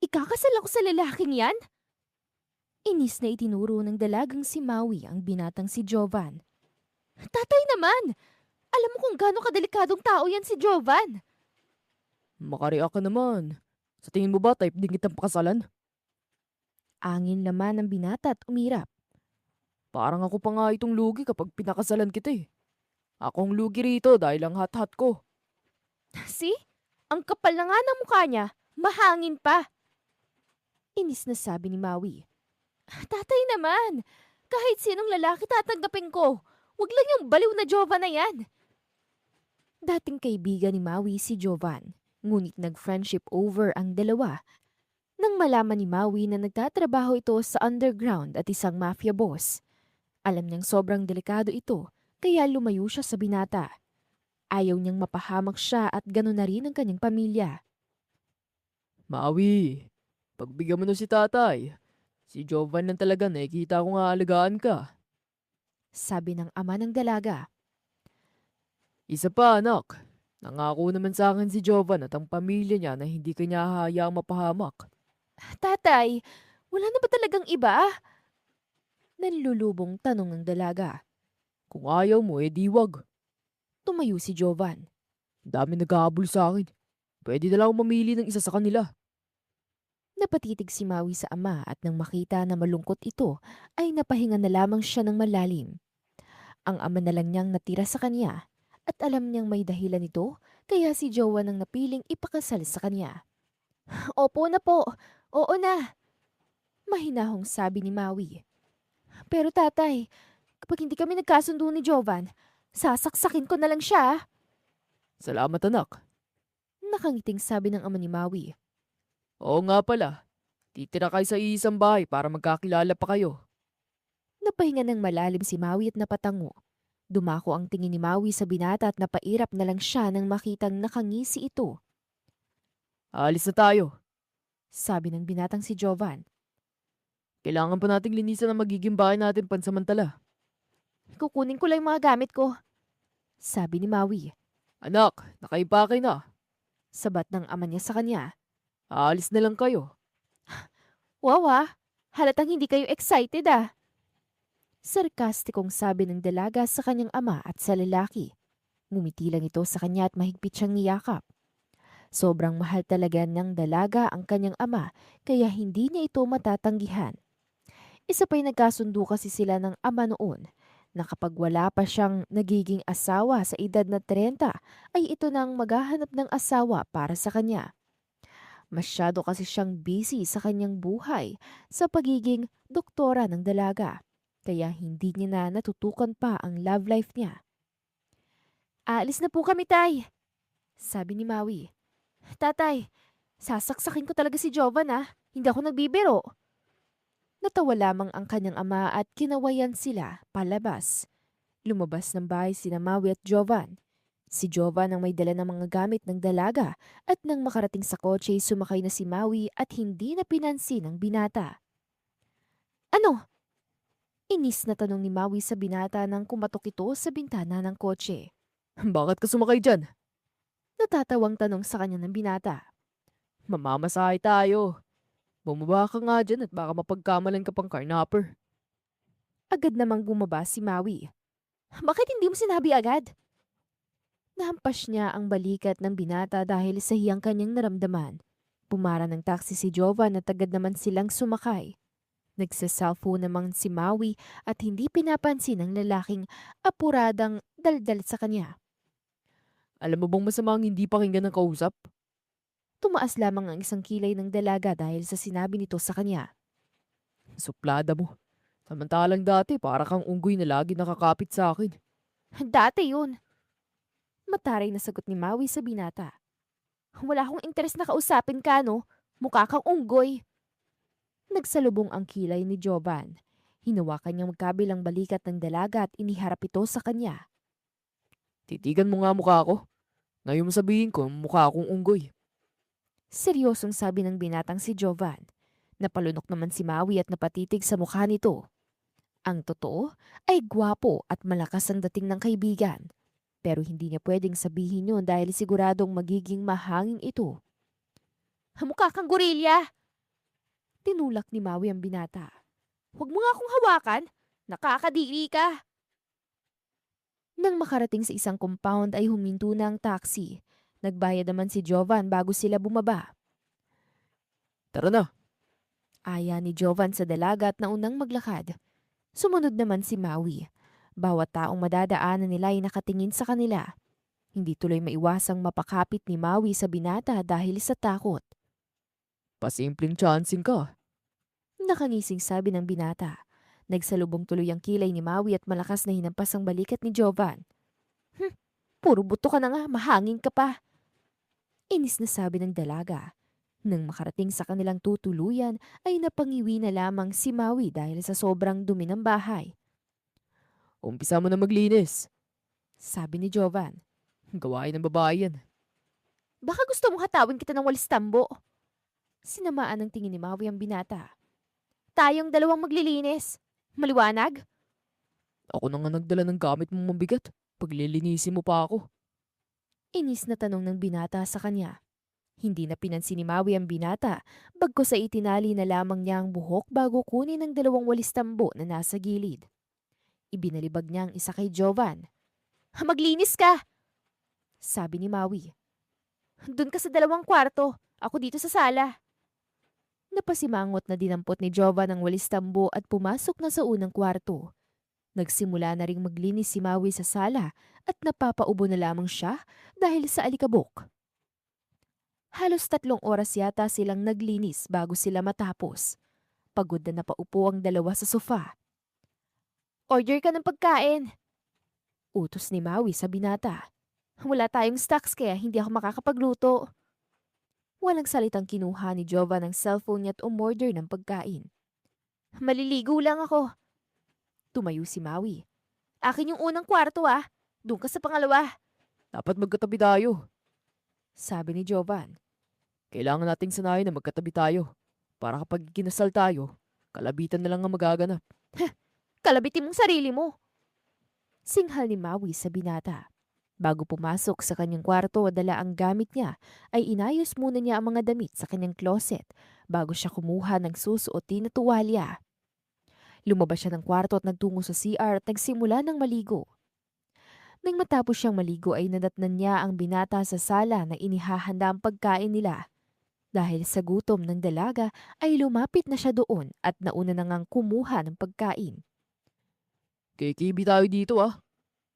Ikakasal ako sa lalaking yan? Inis na itinuro ng dalagang si Maui ang binatang si Jovan. Tatay naman! Alam mo kung gaano kadelikadong tao yan si Jovan. Makareact ka naman. Sa tingin mo ba type din kitang pakasalan? Angin naman ng binata at umirap. Parang ako pa nga itong lugi kapag pinakasalan kita eh. Ako ang lugi rito dahil ang hot-hot ko. See? Ang kapal na nga ng mukha niya. Mahangin pa. Inis na sabi ni Maui. Tatay naman! Kahit sinong lalaki tatanggapin ko. Huwag lang yung baliw na Jovan na yan. Dating kaibigan ni Maui si Jovan, ngunit nag-friendship over ang dalawa nang malaman ni Maui na nagtatrabaho ito sa underground at isang mafia boss. Alam niyang sobrang delikado ito, kaya lumayo siya sa binata. Ayaw niyang mapahamak siya at gano'n na rin ang kanyang pamilya. Maui, pagbigyan mo na si tatay. Si Jovan lang talaga nakikita ko nga alagaan ka. Sabi ng ama ng dalaga. Isa pa anak, nangako naman sa akin si Jovan at ang pamilya niya na hindi kanya hahayaang mapahamak. Tatay, wala na ba talagang iba? Nanlulubong tanong ng dalaga. Kung ayaw mo, edi wag. Tumayo si Jovan. Ang dami naghahabol sa akin. Pwede na lang ako mamili ng isa sa kanila. Napatitig si Maui sa ama at nang makita na malungkot ito, ay napahinga na lamang siya ng malalim. Ang ama na lang niyang natira sa kanya at alam niyang may dahilan ito kaya si Jovan ang napiling ipakasal sa kanya. Opo na po, oo na, mahinahong sabi ni Maui. Pero tatay, kapag hindi kami nagkasundo ni Jovan, sasaksakin ko na lang siya. Salamat anak. Nakangiting sabi ng ama ni Maui. Oo nga pala. Titira kayo sa iisang bahay para magkakilala pa kayo. Napahinga ng malalim si Maui at napatango. Dumako ang tingin ni Maui sa binata at napairap na lang siya nang makitang nakangisi ito. Aalis na tayo. Sabi ng binatang si Jovan. Kailangan pa nating linisan ang magiging bahay natin pansamantala. Kukunin ko lang yung mga gamit ko. Sabi ni Maui. Anak, nakaipake na. Sabat ng ama niya sa kanya. Aalis na lang kayo. Wow halatang hindi kayo excited ah. Sarkastikong sabi ng dalaga sa kanyang ama at sa lalaki. Ngumiti lang ito sa kanya at mahigpit siyang niyakap. Sobrang mahal talaga ng dalaga ang kanyang ama kaya hindi niya ito matatanggihan. Isa pa'y nagkasundo kasi sila ng ama noon na kapag wala pa siyang nagiging asawa sa edad na 30 ay ito nang maghahanap ng asawa para sa kanya. Masyado kasi siyang busy sa kanyang buhay sa pagiging doktora ng dalaga kaya hindi niya na natutukan pa ang love life niya. Aalis na po kami, tay, sabi ni Maui. Tatay, sasaksakin ko talaga si Jovan ah. Hindi ako nagbibiro. Natawa lamang ang kanyang ama at kinawayan sila palabas. Lumabas ng bahay sina Maui at Jovan. Si Jovan ang may dala ng mga gamit ng dalaga at nang makarating sa kotse sumakay na si Maui at hindi na pinansin ng binata. Ano? Inis na tanong ni Maui sa binata nang kumatok ito sa bintana ng kotse. Bakit ka sumakay dyan? Natatawang tanong sa kanya ng binata. Mamamasahe tayo. Bumaba ka nga dyan at baka mapagkamalan ka pang carnapper. Agad namang bumaba si Maui. Bakit hindi mo sinabi agad? Nahampas niya ang balikat ng binata dahil sa hiyang kanyang naramdaman. Pumara ng taxi si Jovan at agad naman silang sumakay. Nagsa-cellphone naman si Maui at hindi pinapansin ng lalaking apuradang daldal sa kanya. Alam mo bang masama ang hindi pakinggan ng kausap? Tumaas lamang ang isang kilay ng dalaga dahil sa sinabi nito sa kanya. Suplada mo. Samantalang dati para kang unggoy na lagi nakakapit sa akin. Dati yun. Mataray na sagot ni Maui sa binata. Wala akong interes na kausapin ka, no? Mukha kang unggoy. Nagsalubong ang kilay ni Jovan. Hinawakan niyang magkabilang balikat ng dalaga at iniharap ito sa kanya. Titigan mo nga mukha ko. Ngayon mo sabihin ko mukha akong unggoy. Seryosong sabi ng binatang si Jovan. Napalunok naman si Maui at napatitig sa mukha nito. Ang totoo ay gwapo at malakas ang dating ng kaibigan. Pero hindi niya pwedeng sabihin yun dahil siguradong magiging mahanging ito. Mukha kang gorilya! Tinulak ni Maui ang binata. Huwag mo nga akong hawakan. Nakakadiri ka. Nang makarating sa isang compound ay huminto na ang taxi. Nagbayad naman si Jovan bago sila bumaba. Tara na. Aya ni Jovan sa dalaga at naunang maglakad. Sumunod naman si Maui. Bawat taong madadaanan nila ay nakatingin sa kanila. Hindi tuloy maiwasang mapakapit ni Maui sa binata dahil sa takot. Pasimpleng chancing ka. Nakangising sabi ng binata. Nagsalubong tuloy ang kilay ni Maui at malakas na hinampas ang balikat ni Jovan. Puro buto ka na nga, mahangin ka pa. Inis na sabi ng dalaga. Nang makarating sa kanilang tutuluyan ay napangiwi na lamang si Maui dahil sa sobrang dumi ng bahay. Umpisa mo na maglinis. Sabi ni Jovan. Gawain ng babae yan. Baka gusto mong hatawin kita ng walis tambo. Sinamaan ng tingin ni Maui ang binata. Tayong dalawang maglilinis. Maliwanag? Ako na nga nagdala ng gamit mong mabigat. Paglilinisin mo pa ako. Inis na tanong ng binata sa kanya. Hindi na pinansin ni Maui ang binata, bagkus sa itinali na lamang niya ang buhok bago kunin ang dalawang walis tambo na nasa gilid. Ibinalibag niya ang isa kay Jovan. Maglinis ka! Sabi ni Maui. Doon ka sa dalawang kwarto, ako dito sa sala. Napasimangot na dinampot ni Jovan ang walis tambo at pumasok na sa unang kwarto. Nagsimula na ring maglinis si Maui sa sala at napapaubo na lamang siya dahil sa alikabok. Halos 3 oras yata silang naglinis bago sila matapos. Pagod na napaupo ang dalawa sa sofa. Order ka ng pagkain. Utos ni Maui sa binata. Wala tayong stocks kaya hindi ako makakapagluto. Walang salitang kinuha ni Jovan ang cellphone niya at umorder ng pagkain. Maliligo lang ako. Tumayo si Maui. Akin yung unang kwarto Doon ka sa pangalawa. Dapat magkatabi tayo. Sabi ni Jovan. Kailangan nating sanayin na magkatabi tayo. Para kapag kinasal tayo, kalabitan na lang ang magaganap. Kalabitin mong sarili mo. Singhal ni Maui sa binata. Bago pumasok sa kanyang kwarto at dala ang gamit niya, ay inayos muna niya ang mga damit sa kanyang closet bago siya kumuha ng susuotin na tuwalya. Lumabas siya ng kwarto at nagtungo sa CR at nagsimula ng maligo. Nang matapos siyang maligo ay nadatnan niya ang binata sa sala na inihahanda ang pagkain nila. Dahil sa gutom ng dalaga ay lumapit na siya doon at nauna na ngang kumuha ng pagkain. Kikibi tayo dito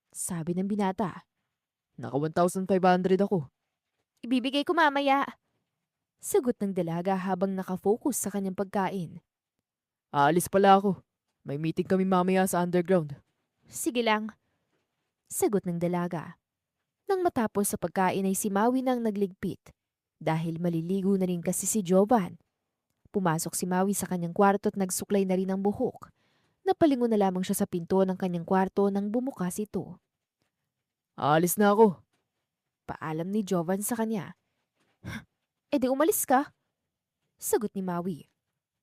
Sabi ng binata. Naka 1,500 ako. Ibibigay ko mamaya. Sagot ng dalaga habang nakafocus sa kanyang pagkain. Aalis pala ako. May meeting kami mamaya sa underground. Sige lang. Sagot ng dalaga. Nang matapos sa pagkain ay si Maui nang nagligpit. Dahil maliligo na rin kasi si Jovan. Pumasok si Maui sa kanyang kwarto at nagsuklay na rin ang buhok. Napalingon na lamang siya sa pinto ng kanyang kwarto nang bumukas ito. Aalis na ako. Paalam ni Jovan sa kanya. E di umalis ka? Sagot ni Maui.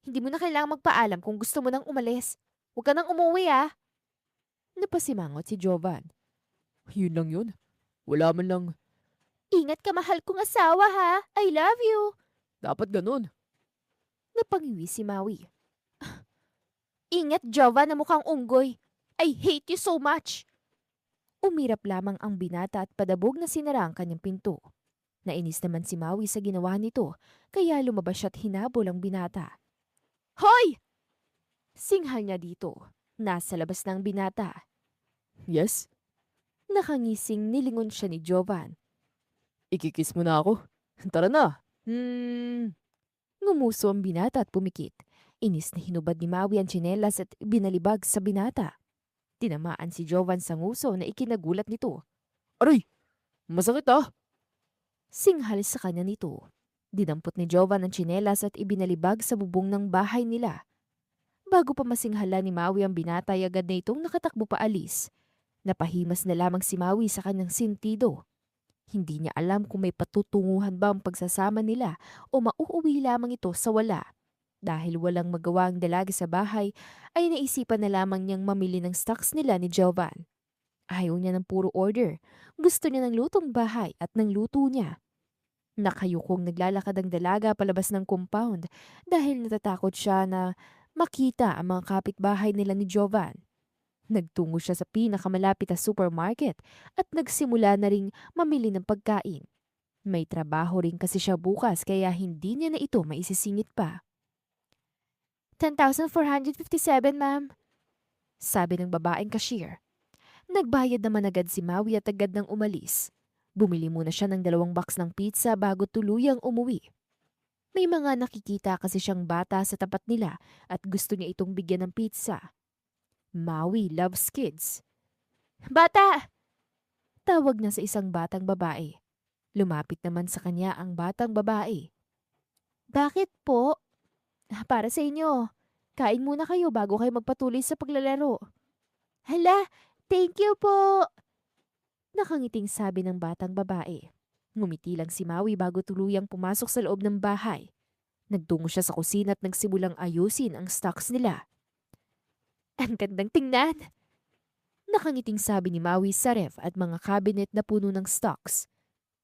Hindi mo na kailangang magpaalam kung gusto mo nang umalis. Huwag ka nang umuwi Napasimangot si Jovan. Yun lang yun. Wala man lang. Ingat ka mahal kong asawa I love you. Dapat ganun. Napangiwi si Maui. Ingat Jovan na mukhang unggoy. I hate you so much. Umirap lamang ang binata at padabog na sinara ang kanyang pinto. Nainis naman si Maui sa ginawa nito, kaya lumabas siya at hinabol ang binata. Hoy! Singhal niya dito. Nasa labas ng binata. Yes? Nakangising nilingon siya ni Jovan. Ikikiss mo na ako? Tara na. Ngumuso ang binata at pumikit. Inis na hinubad ni Maui ang tsinelas at binalibag sa binata. Tinamaan si Jovan sa nguso na ikinagulat nito. Aray! Masakit Singhal sa kanya nito. Dinampot ni Jovan ang tsinelas at ibinalibag sa bubong ng bahay nila. Bago pa masinghala ni Maui ang binata ay agad na itong nakatakbo pa alis. Napahimas na lamang si Maui sa kanyang sentido. Hindi niya alam kung may patutunguhan ba ang pagsasama nila o mauuwi lamang ito sa wala. Dahil walang magawa ang dalaga sa bahay, ay naisipan na lamang niyang mamili ng stocks nila ni Jovan. Ayaw niya ng puro order. Gusto niya ng lutong bahay at ng luto niya. Nakayukong naglalakad ang dalaga palabas ng compound dahil natatakot siya na makita ang mga kapitbahay nila ni Jovan. Nagtungo siya sa pinakamalapit na supermarket at nagsimula na ring mamili ng pagkain. May trabaho rin kasi siya bukas kaya hindi niya na ito maisisingit pa. 10,457, ma'am. Sabi ng babaeng cashier. Nagbayad naman agad si Maui at agad nang umalis. Bumili muna siya ng 2 box ng pizza bago tuluyang umuwi. May mga nakikita kasi siyang bata sa tapat nila at gusto niya itong bigyan ng pizza. Maui loves kids. Bata! Tawag niya sa isang batang babae. Lumapit naman sa kanya ang batang babae. Bakit po? Para sa inyo. Kain muna kayo bago kayo magpatuloy sa paglalaro. Hala, thank you po! Nakangiting sabi ng batang babae. Ngumiti lang si Maui bago tuluyang pumasok sa loob ng bahay. Nagtungo siya sa kusina at nagsimulang ayusin ang stocks nila. Ang gandang tingnan! Nakangiting sabi ni Maui sa ref at mga cabinet na puno ng stocks.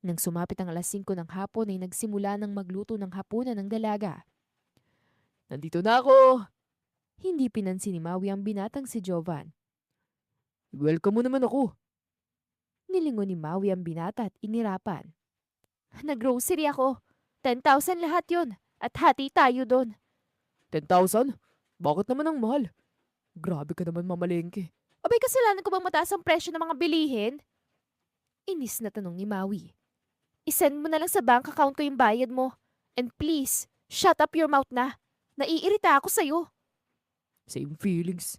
Nang sumapit ang alas 5 ng hapon ay nagsimula ng magluto ng hapunan ng dalaga. Nandito na ako! Hindi pinansin ni Maui ang binatang si Jovan. Welcome mo naman ako. Nilingon ni Maui ang binata at inirapan. Nag-grocery ako. 10,000 lahat yon at hati tayo doon. 10,000? Bakit naman ang mahal? Grabe ka naman mamalengke. Abay, kasalanan ko bang mataas ang presyo ng mga bilihin? Inis na tanong ni Maui. Isend mo na lang sa bank account ko yung bayad mo. And please, shut up your mouth na. Naiirita ako sa'yo. Same feelings.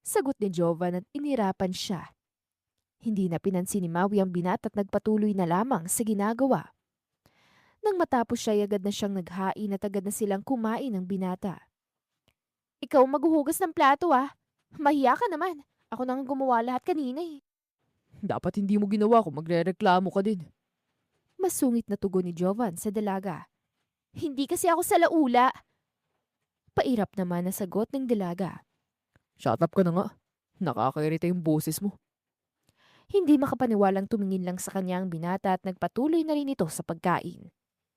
Sagot ni Jovan at inirapan siya. Hindi na pinansin ni Maui ang binata at nagpatuloy na lamang sa ginagawa. Nang matapos siya, agad na siyang naghain at agad na silang kumain ng binata. Ikaw maghuhugas ng plato ah. Mahiya ka naman. Ako nang gumawa lahat kanina eh. Dapat hindi mo ginawa kung magrereklamo ka din. Masungit na tugon ni Jovan sa dalaga. Hindi kasi ako sa laula. Pairap naman na sagot ng dalaga. Shut up ka na nga. Nakakairita yung boses mo. Hindi makapaniwalang tumingin lang sa kanya ang binata at nagpatuloy na rin ito sa pagkain.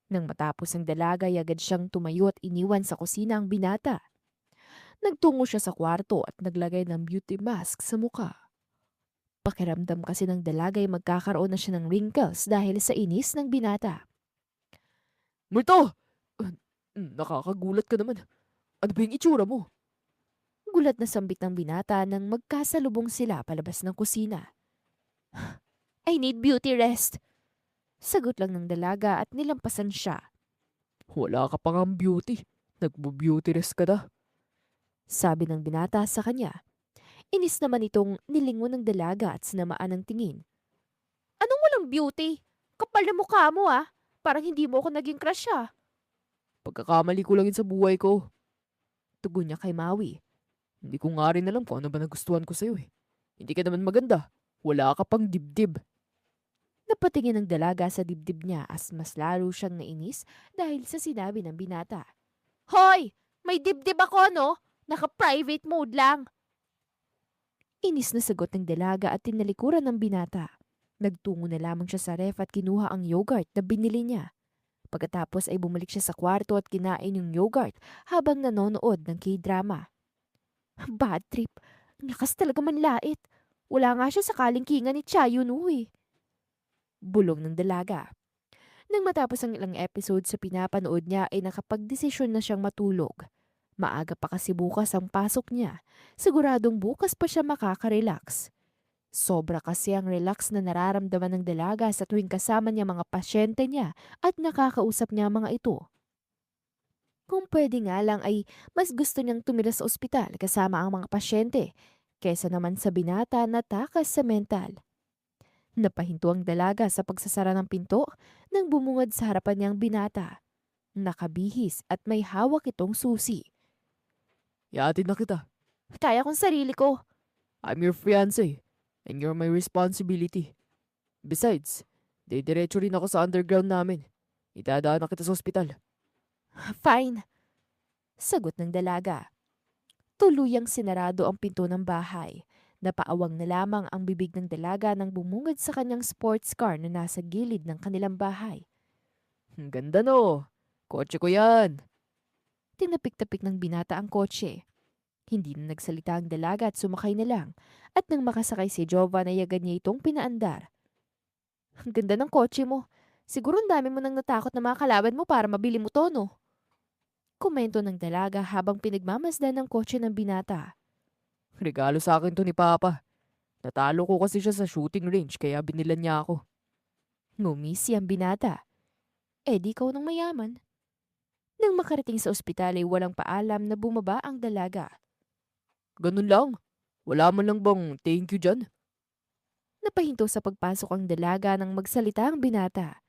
Nang matapos ang dalaga ay agad siyang tumayo at iniwan sa kusina ang binata. Nagtungo siya sa kwarto at naglagay ng beauty mask sa muka. Pakiramdam kasi ng dalaga ay magkakaroon na siya ng wrinkles dahil sa inis ng binata. Multo! Nakakagulat ka naman. Ano ba yung itsura mo? Gulat na sambit ng binata nang magkasalubong sila palabas ng kusina. I need beauty rest. Sagot lang ng dalaga at nilampasan siya. Wala ka pang ang beauty. Nagbo-beauty rest ka na. Sabi ng binata sa kanya. Inis naman itong nilingon ng dalaga at sinamaan ng tingin. Anong walang beauty? Kapal na mukha mo ah. Parang hindi mo ako naging crush ah. Pagkakamali ko lang yun sa buhay ko. Tugon niya kay Maui. Hindi ko nga rin alam kung ano ba nagustuhan ko sa'yo eh. Hindi ka naman maganda. Wala ka pang dibdib. Napatingin ng dalaga sa dibdib niya as mas lalo siyang nainis dahil sa sinabi ng binata. Hoy! May dibdib ako no? Naka-private mode lang. Inis na sagot ng dalaga at tinalikuran ng binata. Nagtungo na lamang siya sa ref at kinuha ang yogurt na binili niya. Pagkatapos ay bumalik siya sa kwarto at kinain yung yogurt habang nanonood ng K-drama. Bad trip. Ang lakas talaga manlait. Wala nga siya sa kalingkingan ni Cha Yun-woo eh. Bulong ng dalaga. Nang matapos ang ilang episode sa pinapanood niya ay nakapagdesisyon na siyang matulog. Maaga pa kasi bukas ang pasok niya. Siguradong bukas pa siya makaka-relax. Sobra kasi ang relax na nararamdaman ng dalaga sa tuwing kasama niya mga pasyente niya at nakakausap niya mga ito. Kung pwede nga lang ay mas gusto niyang tumira sa ospital kasama ang mga pasyente kesa naman sa binata na takas sa mental. Napahinto ang dalaga sa pagsasara ng pinto nang bumungad sa harapan niyang binata. Nakabihis at may hawak itong susi. Iatid na kita. Kaya kong sarili ko. I'm your fiancé. And you're my responsibility. Besides, diretso rin ako sa underground namin. Itadaan na kita sa ospital. Fine. Sagot ng dalaga. Tuluyang sinarado ang pinto ng bahay. Napaawang na lamang ang bibig ng dalaga nang bumungad sa kanyang sports car na nasa gilid ng kanilang bahay. Ang ganda no. Kotse ko yan. Tinapik-tapik ng binata ang kotse. Hindi na nagsalita ang dalaga at sumakay na lang. At nang makasakay si Jovan ay agad niya itong pinaandar. Ang ganda ng kotse mo. Siguro ang dami mo nang natakot na mga kalaban mo para mabili mo to, no? Komento ng dalaga habang pinagmamasdan ng kotse ng binata. Regalo sa akin to ni Papa. Natalo ko kasi siya sa shooting range kaya binilan niya ako. Ngumisi ang binata. Eh di ikaw ng mayaman. Nang makarating sa ospital ay walang paalam na bumaba ang dalaga. Ganun lang. Wala man lang bang thank you dyan? Napahinto sa pagpasok ang dalaga nang magsalita ang binata.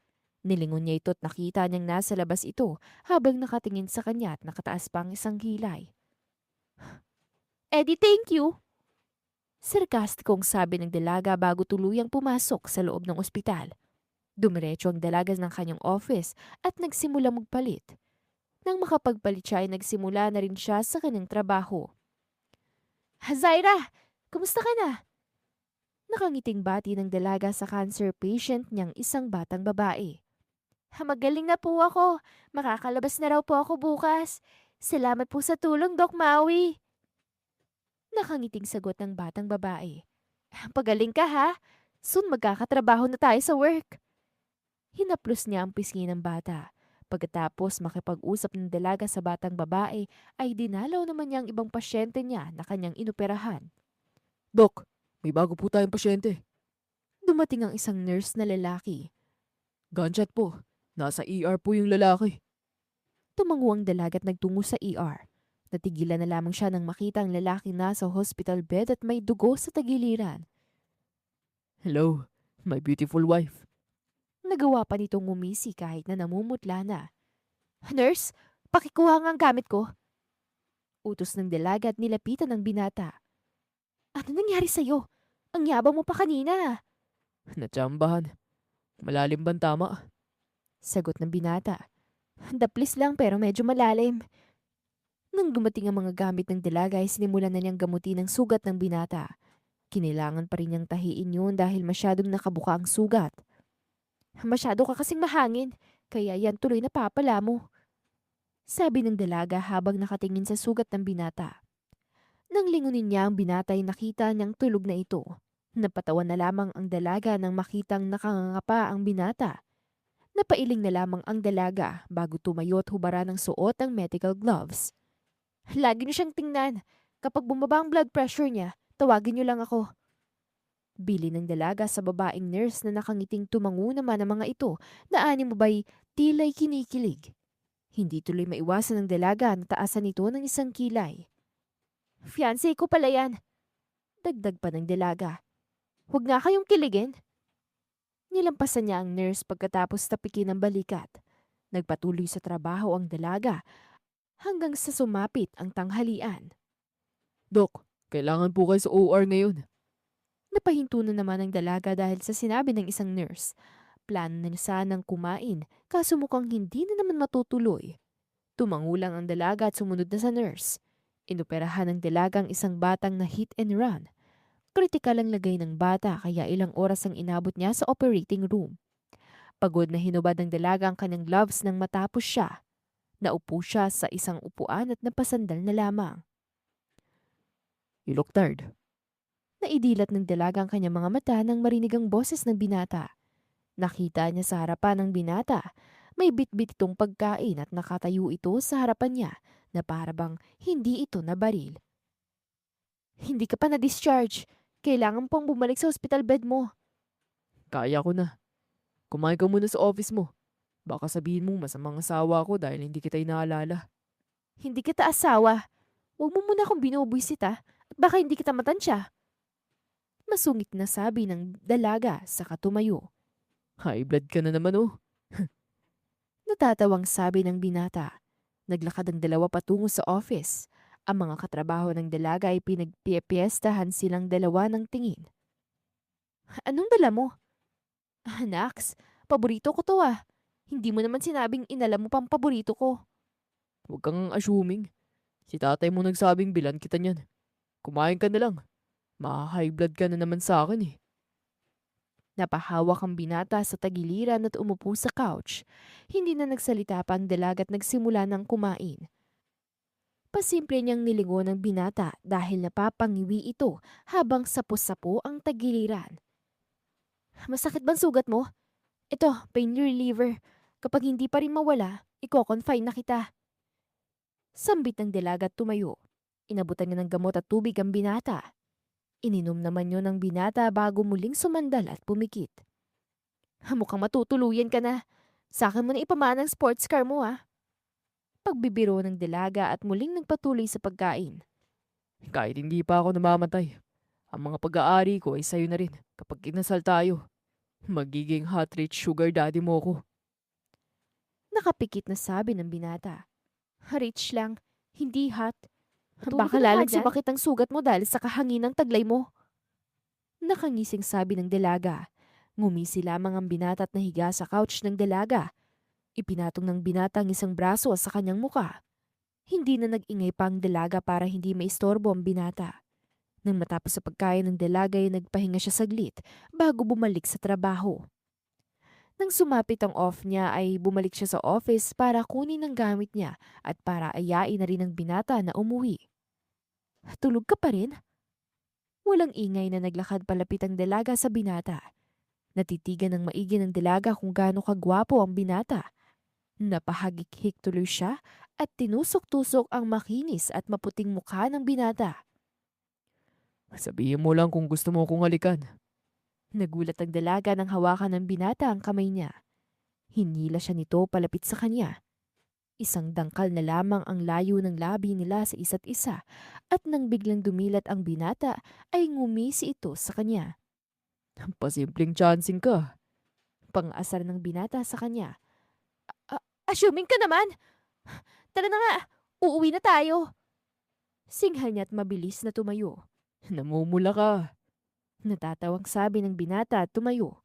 Nilingon niya ito at nakita niyang nasa labas ito habang nakatingin sa kanya at nakataas pa ang isang kilay. Eddie, thank you! Sarkastikong sabi ng dalaga bago tuluyang pumasok sa loob ng ospital. Dumiretso ang dalaga ng kanyang office at nagsimula magpalit. Nang makapagpalit siya ay nagsimula na rin siya sa kanyang trabaho. Zaira! Kumusta ka na? Nakangiting bati ng dalaga sa cancer patient niyang isang batang babae. Magaling na po ako. Makakalabas na raw po ako bukas. Salamat po sa tulong, Doc Maui. Nakangiting sagot ng batang babae. Pagaling ka ha. Soon magkakatrabaho na tayo sa work. Hinaplos niya ang pisngi ng bata. Pagkatapos makipag-usap ng dalaga sa batang babae ay dinalaw naman niya ang ibang pasyente niya na kanyang inoperahan. Dok, may bago po tayong pasyente. Dumating ang isang nurse na lalaki. Gunshot po. Nasa ER po yung lalaki. Tumango ang dalaga at nagtungo sa ER. Natigilan na lamang siya nang makita ang lalaki na sa hospital bed at may dugo sa tagiliran. Hello, my beautiful wife. Nagawa pa nitong ngumisi kahit na namumutla na. Nurse, pakikuha nga ang gamit ko. Utos ng dalaga at nilapitan ng binata. Ano nangyari sa'yo? Ang yabang mo pa kanina. Natsambahan. Malalim bang tama? Sagot ng binata. Daplis lang pero medyo malalim. Nang dumating ang mga gamit ng dalaga ay sinimulan na niyang gamutin ang sugat ng binata. Kinailangan pa rin niyang tahiin yun dahil masyadong nakabuka ang sugat. Masyado ka kasing mahangin, kaya yan tuloy na papala mo. Sabi ng dalaga habang nakatingin sa sugat ng binata. Nang lingunin niya ang binata ay nakita niyang tulog na ito. Napatawa na lamang ang dalaga nang makitang nakangangapa ang binata. Napailing na lamang ang dalaga bago tumayo at hubara ng suot ang medical gloves. Lagi niyo siyang tingnan. Kapag bumaba ang blood pressure niya, tawagin niyo lang ako. Bili ng dalaga sa babaeng nurse na nakangiting tumango naman ang mga ito na ani mo ba'y tila'y kinikilig. Hindi tuloy maiwasan ng dalaga na taasan ito ng isang kilay. Fiancé ko pala yan. Dagdag pa ng dalaga. Huwag nga kayong kiligin. Nilampasan niya ang nurse pagkatapos tapikin ang balikat. Nagpatuloy sa trabaho ang dalaga hanggang sa sumapit ang tanghalian. Dok, kailangan po kayo sa OR ngayon. Napahinto na naman ang dalaga dahil sa sinabi ng isang nurse. Plano na sanang kumain kaso mukhang hindi na naman matutuloy. Tumango lang ang dalaga at sumunod na sa nurse. Inoperahan ng dalaga ang isang batang na hit and run. Kritikal ang lagay ng bata kaya ilang oras ang inabot niya sa operating room. Pagod na hinubad ng dalaga ang kanyang gloves nang matapos siya. Naupo siya sa isang upuan at napasandal na lamang. You look tired. Naidilat ng dalaga ang kanyang mga mata nang marinig ang boses ng binata. Nakita niya sa harapan ng binata. May bitbit itong pagkain at nakatayo ito sa harapan niya na parabang hindi ito nabaril. Hindi ka pa na-discharge. Kailangan pang bumalik sa hospital bed mo. Kaya ko na. Kumain ka muna sa office mo. Baka sabihin mo masamang asawa ko dahil hindi kita inaalala. Hindi kita asawa. Huwag mo muna akong binubwisit at baka hindi kita matansya. Masungit na sabi ng dalaga sa katumayo. High blood ka na naman oh. Natatawang sabi ng binata. Naglakad ang dalawa patungo sa office. Ang mga katrabaho ng dalaga ay pinagpipiestahan silang dalawa ng tingin. Anong dala mo? Nax, paborito ko to ah. Hindi mo naman sinabing inala mo pang paborito ko. Huwag kang assuming. Si tatay mo nagsabing bilan kita niyan. Kumain ka na lang. Ma-high blood ka na naman sa akin eh. Napahawak ang binata sa tagiliran at umupo sa couch. Hindi na nagsalita pa ang dalaga at nagsimula ng kumain. Pasimple niyang nilingon ng binata dahil napapangiwi ito habang sapo-sapo ang tagiliran. Masakit bang sugat mo? Ito, pain reliever. Kapag hindi pa rin mawala, iko-confine na kita. Sambit ng dalaga at tumayo. Inabutan niya ng gamot at tubig ang binata. Ininom naman yun ng binata bago muling sumandal at pumikit. Mukhang matutuluyan ka na. Sa akin mo na ipamana ang sports car mo ah. Pagbibiro ng dalaga at muling nagpatuloy sa pagkain. Kahit hindi pa ako namamatay, ang mga pag-aari ko ay sa'yo na rin kapag kinasal tayo. Magiging hot rich sugar daddy mo ko. Nakapikit na sabi ng binata. Rich lang, hindi hot. Matulog Baka ka na nga lalong dyan. sumakit ang sugat mo dahil sa kahanginang taglay mo. Nakangising sabi ng dalaga. Ngumisi lamang ang binata at nahiga sa couch ng dalaga. Ipinatong ng binata ang isang braso sa kanyang muka. Hindi na nag-ingay pa ang dalaga para hindi maistorbo ang binata. Nang matapos sa pagkain ng dalaga ay nagpahinga siya saglit bago bumalik sa trabaho. Nang sumapit ang off niya ay bumalik siya sa office para kunin ang gamit niya at para ayain na rin ang binata na umuwi. Tulog ka pa rin? Walang ingay na naglakad palapit ang dalaga sa binata. Natitigan ng maigi ng dalaga kung gaano kagwapo ang binata. Napahagik-hik tuloy siya at tinusok-tusok ang makinis at maputing mukha ng binata. Sabihin mo lang kung gusto mo kong halikan. Nagulat ang dalaga nang hawakan ng binata ang kamay niya. Hinila siya nito palapit sa kanya. Isang dangkal na lamang ang layo ng labi nila sa isa't isa at nang biglang dumilat ang binata ay ngumisi ito sa kanya. Pasimpleng chancing ka. Pang-asar ng binata sa kanya. Assuming ka naman! Tara na nga! Uuwi na tayo! Singhal niya at mabilis na tumayo. Namumula ka. Natatawang sabi ng binata at tumayo.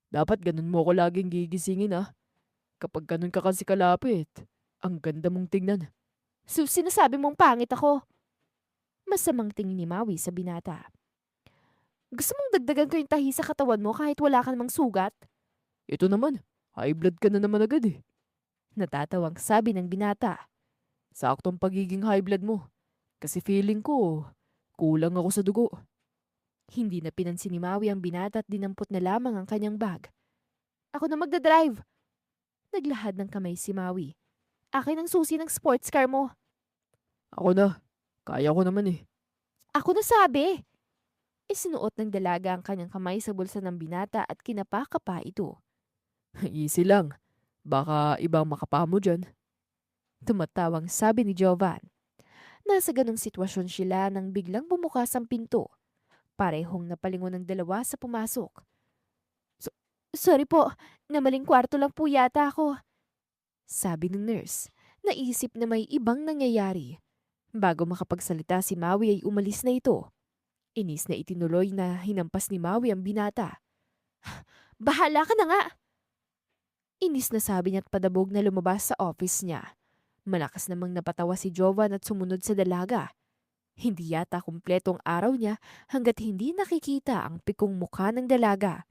Dapat ganun mo ko laging gigisingin ah. Kapag ganun ka kasi kalapit, ang ganda mong tingnan. Sinasabi mong pangit ako. Masamang tingin ni Maui sa binata. Gusto mong dagdagan ko yung tahi sa katawan mo kahit wala ka namang sugat? Ito naman, high blood ka na naman agad eh. Natatawang sabi ng binata. Saktong pagiging high blood mo. Kasi feeling ko, kulang ako sa dugo. Hindi na pinansin ni Maui ang binata at dinampot na lamang ang kanyang bag. Ako na magdadrive. Naglahad ng kamay si Maui. Akin ang susi ng sports car mo. Ako na, kaya ko naman eh. Ako na sabi. Isinuot ng dalaga ang kanyang kamay sa bulsa ng binata at kinapa-kapa ito. Easy lang. Baka ibang makapa mo dyan. Tumatawang sabi ni Jovan. Nasa ganong sitwasyon sila nang biglang bumukas ang pinto. Parehong napalingon ng dalawa sa pumasok. Sorry po, namaling kwarto lang po yata ako. Sabi ng nurse. Naisip na may ibang nangyayari. Bago makapagsalita si Maui ay umalis na ito. Inis na itinuloy na hinampas ni Maui ang binata. Bahala ka na nga! Inis na sabi niya at padabog na lumabas sa office niya. Malakas namang napatawa si Jovan at sumunod sa dalaga. Hindi yata kumpletong araw niya hanggat hindi nakikita ang pikong mukha ng dalaga.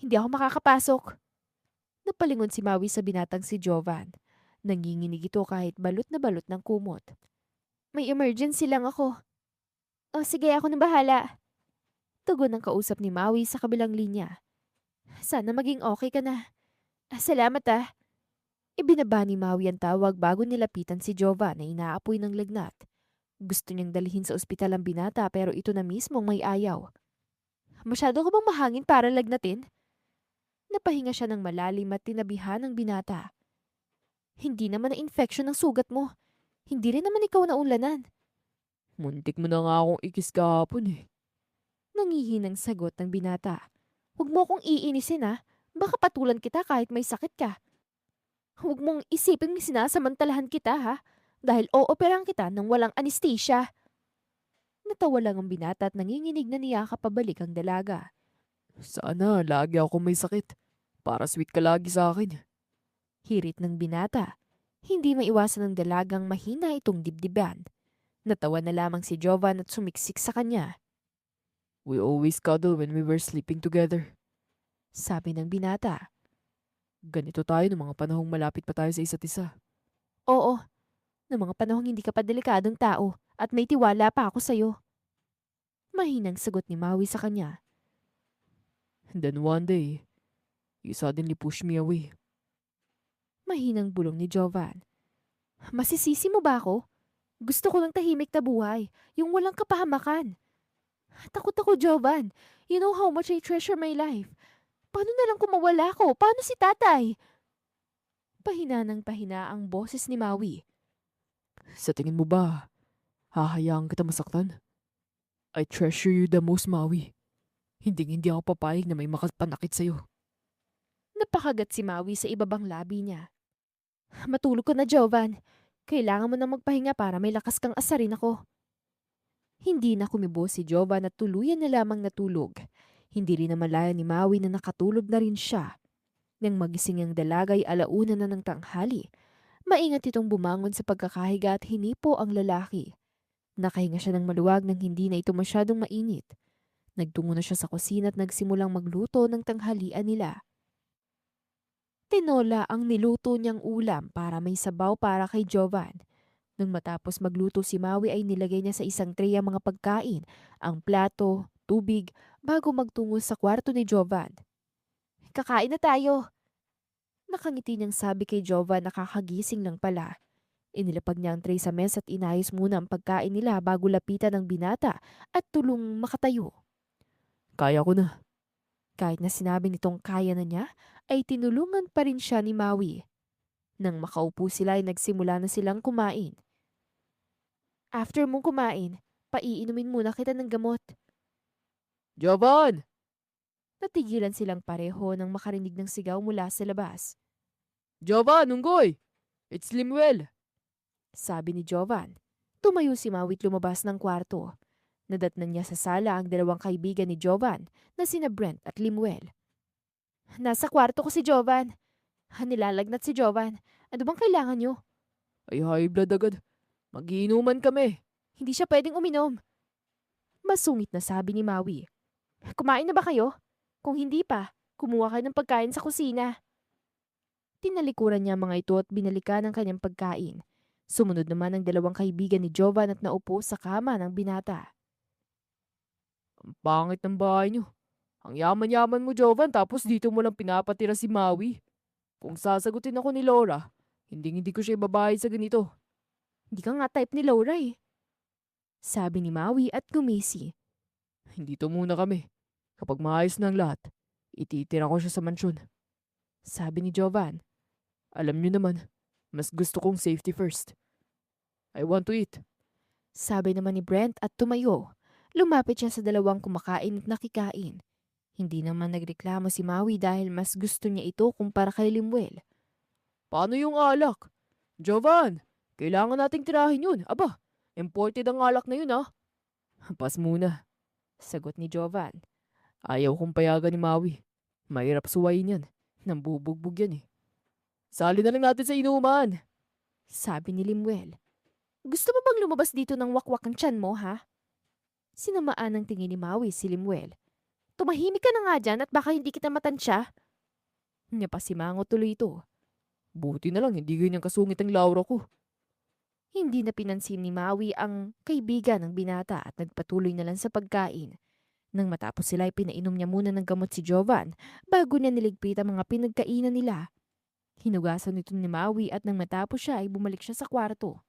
Hindi ako makakapasok. Napalingon si Maui sa binatang si Jovan. Nanginginig ito kahit balot na balot ng kumot. May emergency lang ako. O sige, ako na bahala. Tugon ng kausap ni Maui sa kabilang linya. Sana maging okay ka na. Salamat ah. Ibinaba ni Maui ang tawag bago nilapitan si Jovan na inaapoy ng lagnat. Gusto niyang dalhin sa ospital ang binata pero ito na mismo ang may ayaw. Masyado ka bang mahangin para lagnatin? Napahinga siya ng malalim at tinabihan ng binata. Hindi naman na infection ang sugat mo. Hindi rin naman ikaw naulanan. Muntik mo na nga akong ikis kahapon eh. Nangihinang sagot ng binata. Huwag mo akong iinisin ha. Baka patulan kita kahit may sakit ka. Huwag mong isipin sinasamantalahan kita ha. Dahil ooperang kita nang walang anesthesia. Natawa lang ang binata at nanginginig na niyakap pabalik ang dalaga. Sana lagi ako may sakit. Para sweet ka lagi sa akin. Hirit ng binata. Hindi maiwasan ng dalagang mahina itong dibdiban. Natawa na lamang si Jovan at sumiksik sa kanya. We always cuddle when we were sleeping together. Sabi ng binata. Ganito tayo ng mga panahong malapit pa tayo sa isa't isa. Oo, ng mga panahong hindi ka pa delikadong tao at may tiwala pa ako sa'yo. Mahinang sagot ni Maui sa kanya. And then one day, you suddenly pushed me away. Mahinang bulong ni Jovan. Masisisi mo ba ako? Gusto ko ng tahimik na buhay, yung walang kapahamakan. Takot ako, Jovan. You know how much I treasure my life. Paano na lang kung mawala ko? Paano si tatay? Pahina ng pahina ang boses ni Maui. Sa tingin mo ba, hahayaan kita masaktan? I treasure you the most, Maui. Hindi ako papayag na may makapanakit sa'yo. Napakagat si Maui sa ibabang labi niya. Matulog ka na, Jovan. Kailangan mo na magpahinga para may lakas kang asarin ako. Hindi na kumibo si Jovan at tuluyan na lamang natulog. Hindi rin namalaya ni Maui na nakatulog na rin siya. Nang magising ang dalaga ay alauna na ng tanghali. Maingat itong bumangon sa pagkakahiga at hinipo ang lalaki. Nakahinga siya ng maluwag nang hindi na ito masyadong mainit. Nagtungo na siya sa kusina at nagsimulang magluto ng tanghalian nila. Tinola ang niluto niyang ulam para may sabaw para kay Jovan. Nang matapos magluto si Maui ay nilagay niya sa isang tray ang mga pagkain, ang plato, tubig, bago magtungo sa kwarto ni Jovan. Kakain na tayo. Nakangiti niyang sabi kay Jovan na kakagising lang pala. Inilapag niya ang tray sa mesa at inayos muna ang pagkain nila bago lapitan ng binata at tulong makatayo. Kaya ko na. Kahit na sinabi nitong kaya na niya, ay tinulungan pa rin siya ni Maui. Nang makaupo sila ay nagsimula na silang kumain. After mong kumain, paiinumin muna kita ng gamot. Jovan! Natigilan silang pareho nang makarinig ng sigaw mula sa labas. Jovan, Unggoy! It's Limuel! Sabi ni Jovan. Tumayo si Maui at lumabas ng kwarto. Nadatnan niya sa sala ang dalawang kaibigan ni Jovan na sina Brent at Limuel. Nasa kwarto ko si Jovan. Nilalagnat si Jovan. Ano bang kailangan niyo? Ay high blood agad. Magiinuman kami. Hindi siya pwedeng uminom. Masungit na sabi ni Maui. Kumain na ba kayo? Kung hindi pa, kumuha kayo ng pagkain sa kusina. Tinalikuran niya ang mga ito at binalikan ang kanyang pagkain. Sumunod naman ang dalawang kaibigan ni Jovan at naupo sa kama ng binata. Ang pangit ng bahay niyo. Ang yaman-yaman mo, Jovan, tapos dito mo lang pinapatira si Maui. Kung sasagutin ako ni Laura, hindi ko siya ibabayad sa ganito. Hindi ka nga type ni Laura eh. Sabi ni Maui at gumisi. Dito muna kami. Kapag maayos na ang lahat, ititira ko siya sa mansyon. Sabi ni Jovan. Alam niyo naman, mas gusto kong safety first. I want to eat. Sabi naman ni Brent at tumayo. Lumapit siya sa dalawang kumakain at nakikain. Hindi naman nagreklamo si Maui dahil mas gusto niya ito kumpara kay Limuel. Paano yung alak? Jovan, kailangan nating tirahin yun. Aba, imported ang alak na yun ah. Pas muna, sagot ni Jovan. Ayaw kong payagan ni Maui. Mahirap suwayin yan. Nambubugbog yan eh. Sali na lang natin sa inuman. Sabi ni Limuel. Gusto mo bang lumabas dito ng wakwak ang tiyan mo, ha? Sinamaan ng tingin ni Maui si Limuel. Tumahimik ka na nga dyan at baka hindi kita matansya. Napasimango tuloy ito. Buti na lang hindi ganyan kasungit ang Laura ko. Hindi na pinansin ni Maui ang kaibigan ng binata at nagpatuloy na lang sa pagkain. Nang matapos sila ay pinainom niya muna ng gamot si Jovan bago niya niligpit ang mga pinagkainan nila. Hinugasan nito ni Maui at nang matapos siya ay bumalik siya sa kwarto.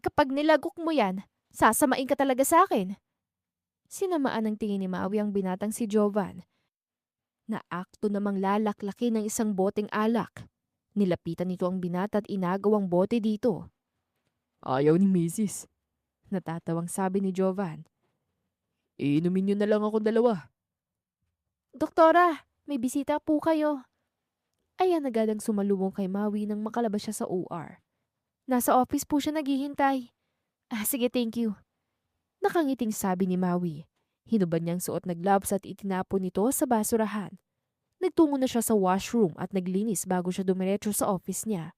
Kapag nilagok mo yan, sasamain ka talaga sa akin. Sinamaan ng tingin ni Maui ang binatang si Jovan. Naakto namang lalaklaki ng isang boteng alak. Nilapitan nito ang binata at inagaw ang bote dito. Ayaw ni Mrs. Natatawang sabi ni Jovan. Iinumin niyo na lang ako dalawa. Doktora, may bisita po kayo. Ayan agad ang sumalubong kay Maui nang makalabas siya sa OR. Nasa office po siya naghihintay. Sige, thank you. Nakangiting sabi ni Maui. Hinubad niyang suot na gloves at itinapon nito sa basurahan. Nagtungo na siya sa washroom at naglinis bago siya dumiretso sa office niya.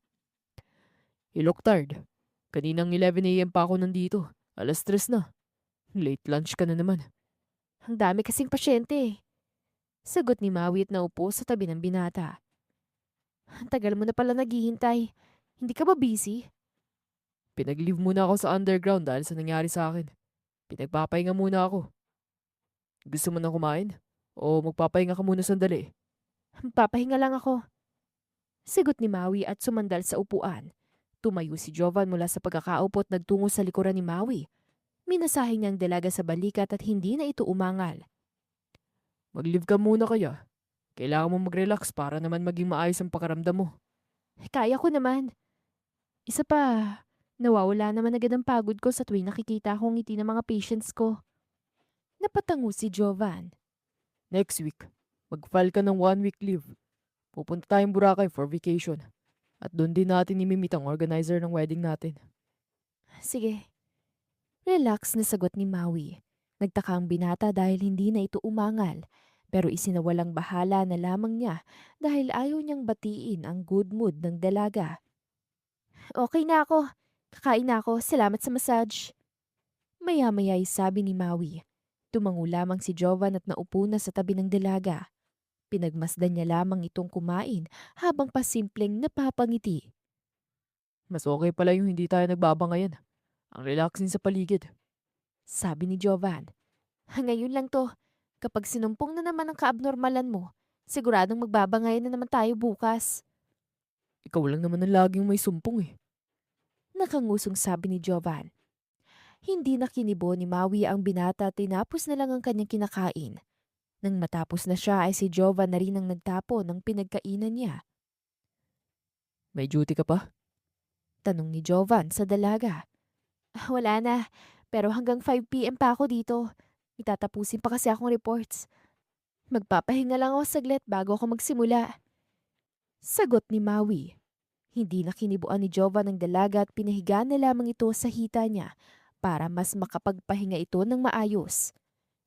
You look tired. Kaninang 11 a.m. pa ako nandito. 3:00 na. Late lunch ka na naman. Ang dami kasing pasyente eh. Sagot ni Maui at naupo sa tabi ng binata. Ang tagal mo na pala naghihintay. Hindi ka ba busy? Pinag-leave muna ako sa underground dahil sa nangyari sa akin. Pinagpapahinga muna ako. Gusto mo na kumain? O magpapahinga ka muna sandali? Papahinga lang ako. Sagot ni Maui at sumandal sa upuan. Tumayo si Jovan mula sa pagkakaupo at nagtungo sa likuran ni Maui. Minasahe niyang dalaga sa balikat at hindi na ito umangal. Mag-leave ka muna kaya. Kailangan mo mag-relax para naman maging maayos ang pakaramdam mo. Kaya ko naman. Isa pa, nawawala naman agad ang pagod ko sa tuwing nakikita ko ang ngiti ng mga patients ko. Napatango si Jovan. Next week, mag-file ka ng 1 week leave. Pupunta tayong Boracay for vacation. At doon din natin imimit ang organizer ng wedding natin. Sige. Relax na sagot ni Maui. Nagtaka ang binata dahil hindi na ito umangal. Pero isinawalang bahala na lamang niya dahil ayaw niyang batiin ang good mood ng dalaga. Okay na ako. Kakain na ako. Salamat sa massage. Maya-maya ay sabi ni Maui. Tumango lamang si Jovan at naupo na sa tabi ng dalaga. Pinagmasdan niya lamang itong kumain habang pasimpleng napapangiti. Mas okay pala yung hindi tayo nagbabangayan. Ang relaxing sa paligid. Sabi ni Jovan. Ngayon lang to. Kapag sinumpong na naman ang kaabnormalan mo, siguradong magbabangayan na naman tayo bukas. Ikaw lang naman ang laging may sumpong eh. Nakangusong sabi ni Jovan. Hindi na kinibo ni Maui ang binata at tinapos na lang ang kanyang kinakain. Nang matapos na siya ay si Jovan na rin ang nagtapo ng pinagkainan niya. May duty ka pa? Tanong ni Jovan sa dalaga. Wala na, pero hanggang 5 p.m. pa ako dito. Itatapusin pa kasi akong reports. Magpapahinga lang ako saglit bago ako magsimula. Sagot ni Maui. Hindi na kinibuan ni Jovan ang dalaga at pinahiga na lamang ito sa hita niya para mas makapagpahinga ito ng maayos.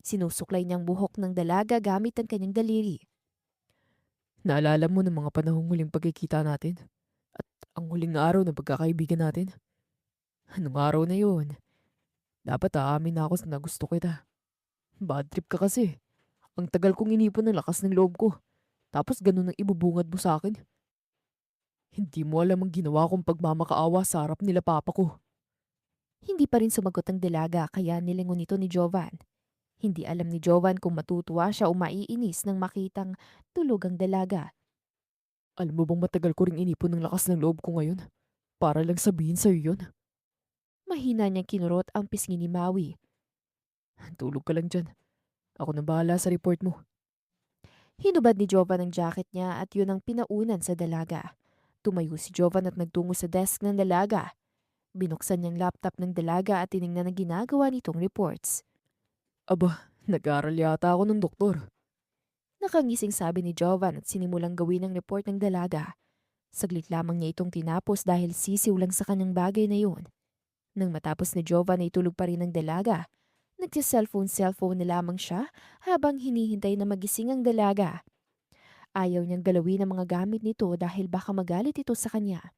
Sinusuklay niyang buhok ng dalaga gamit ang kanyang daliri. Naalala mo ng mga panahong huling pagkikita natin? At ang huling araw ng pagkakaibigan natin? Anong araw na yun? Dapat aamin na ako na gusto kita. Bad trip ka kasi. Ang tagal kong inipon ng lakas ng loob ko. Tapos ganun ang ibubungad mo sa akin. Hindi mo alam ang ginawa kong pagmamakaawa sa harap nila papa ko. Hindi pa rin sumagot ang dalaga kaya nilingon ito ni Jovan. Hindi alam ni Jovan kung matutuwa siya o maiinis nang makitang tulog ang dalaga. Alam mo bang matagal ko ring inipon ng lakas ng loob ko ngayon? Para lang sabihin sa'yo yun. Mahina niyang kinurot ang pisngi ni Maui. Tulog ka lang dyan. Ako na bahala sa report mo. Hinubad ni Jovan ang jacket niya at yun ang pinaunan sa dalaga. Tumayo si Jovan at nagtungo sa desk ng dalaga. Binuksan niyang laptop ng dalaga at tiningnan ang ginagawa nitong reports. Aba, nag-aaral yata ako ng doktor. Nakangising sabi ni Jovan at sinimulang gawin ang report ng dalaga. Saglit lamang niya itong tinapos dahil sisiw lang sa kanyang bagay na yun. Nang matapos ni Jovan ay tulog pa rin ang dalaga. Nagsi-cellphone na lamang siya habang hinihintay na magising ang dalaga. Ayaw niyang galawin ang mga gamit nito dahil baka magalit ito sa kanya.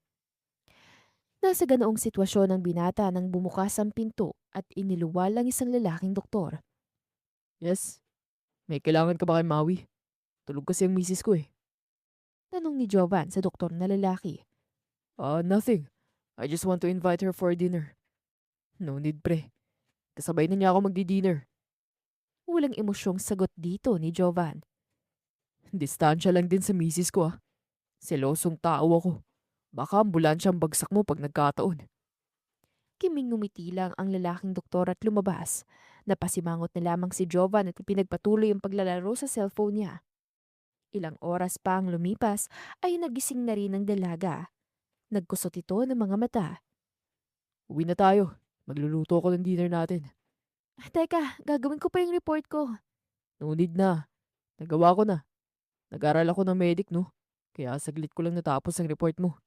Nasa ganoong sitwasyon ang binata nang bumukas ang pinto at iniluwal ang isang lalaking doktor. Yes? May kailangan ka ba kay Maui? Tulog kasi ang misis ko eh. Tanong ni Jovan sa doktor na lalaki. Nothing. I just want to invite her for dinner. No need pre. Kasabay na niya ako magdi-dinner. Walang emosyong sagot dito ni Jovan. Distansya lang din sa misis ko ah. Selosong tao ako. Baka ambulansyang bagsak mo pag nagkataon. Kiming ngumiti lang ang lalaking doktor at lumabas. Napasimangot na lamang si Jovan at pinagpatuloy ang paglalaro sa cellphone niya. Ilang oras pa ang lumipas ay nagising na rin ang dalaga. Nagkusot ito ng mga mata. Uwi na tayo. Magluluto ako ng dinner natin. Teka, gagawin ko pa yung report ko. No need na. Nagawa ko na. Nag-aral ako ng medic no. Kaya saglit ko lang natapos ang report mo.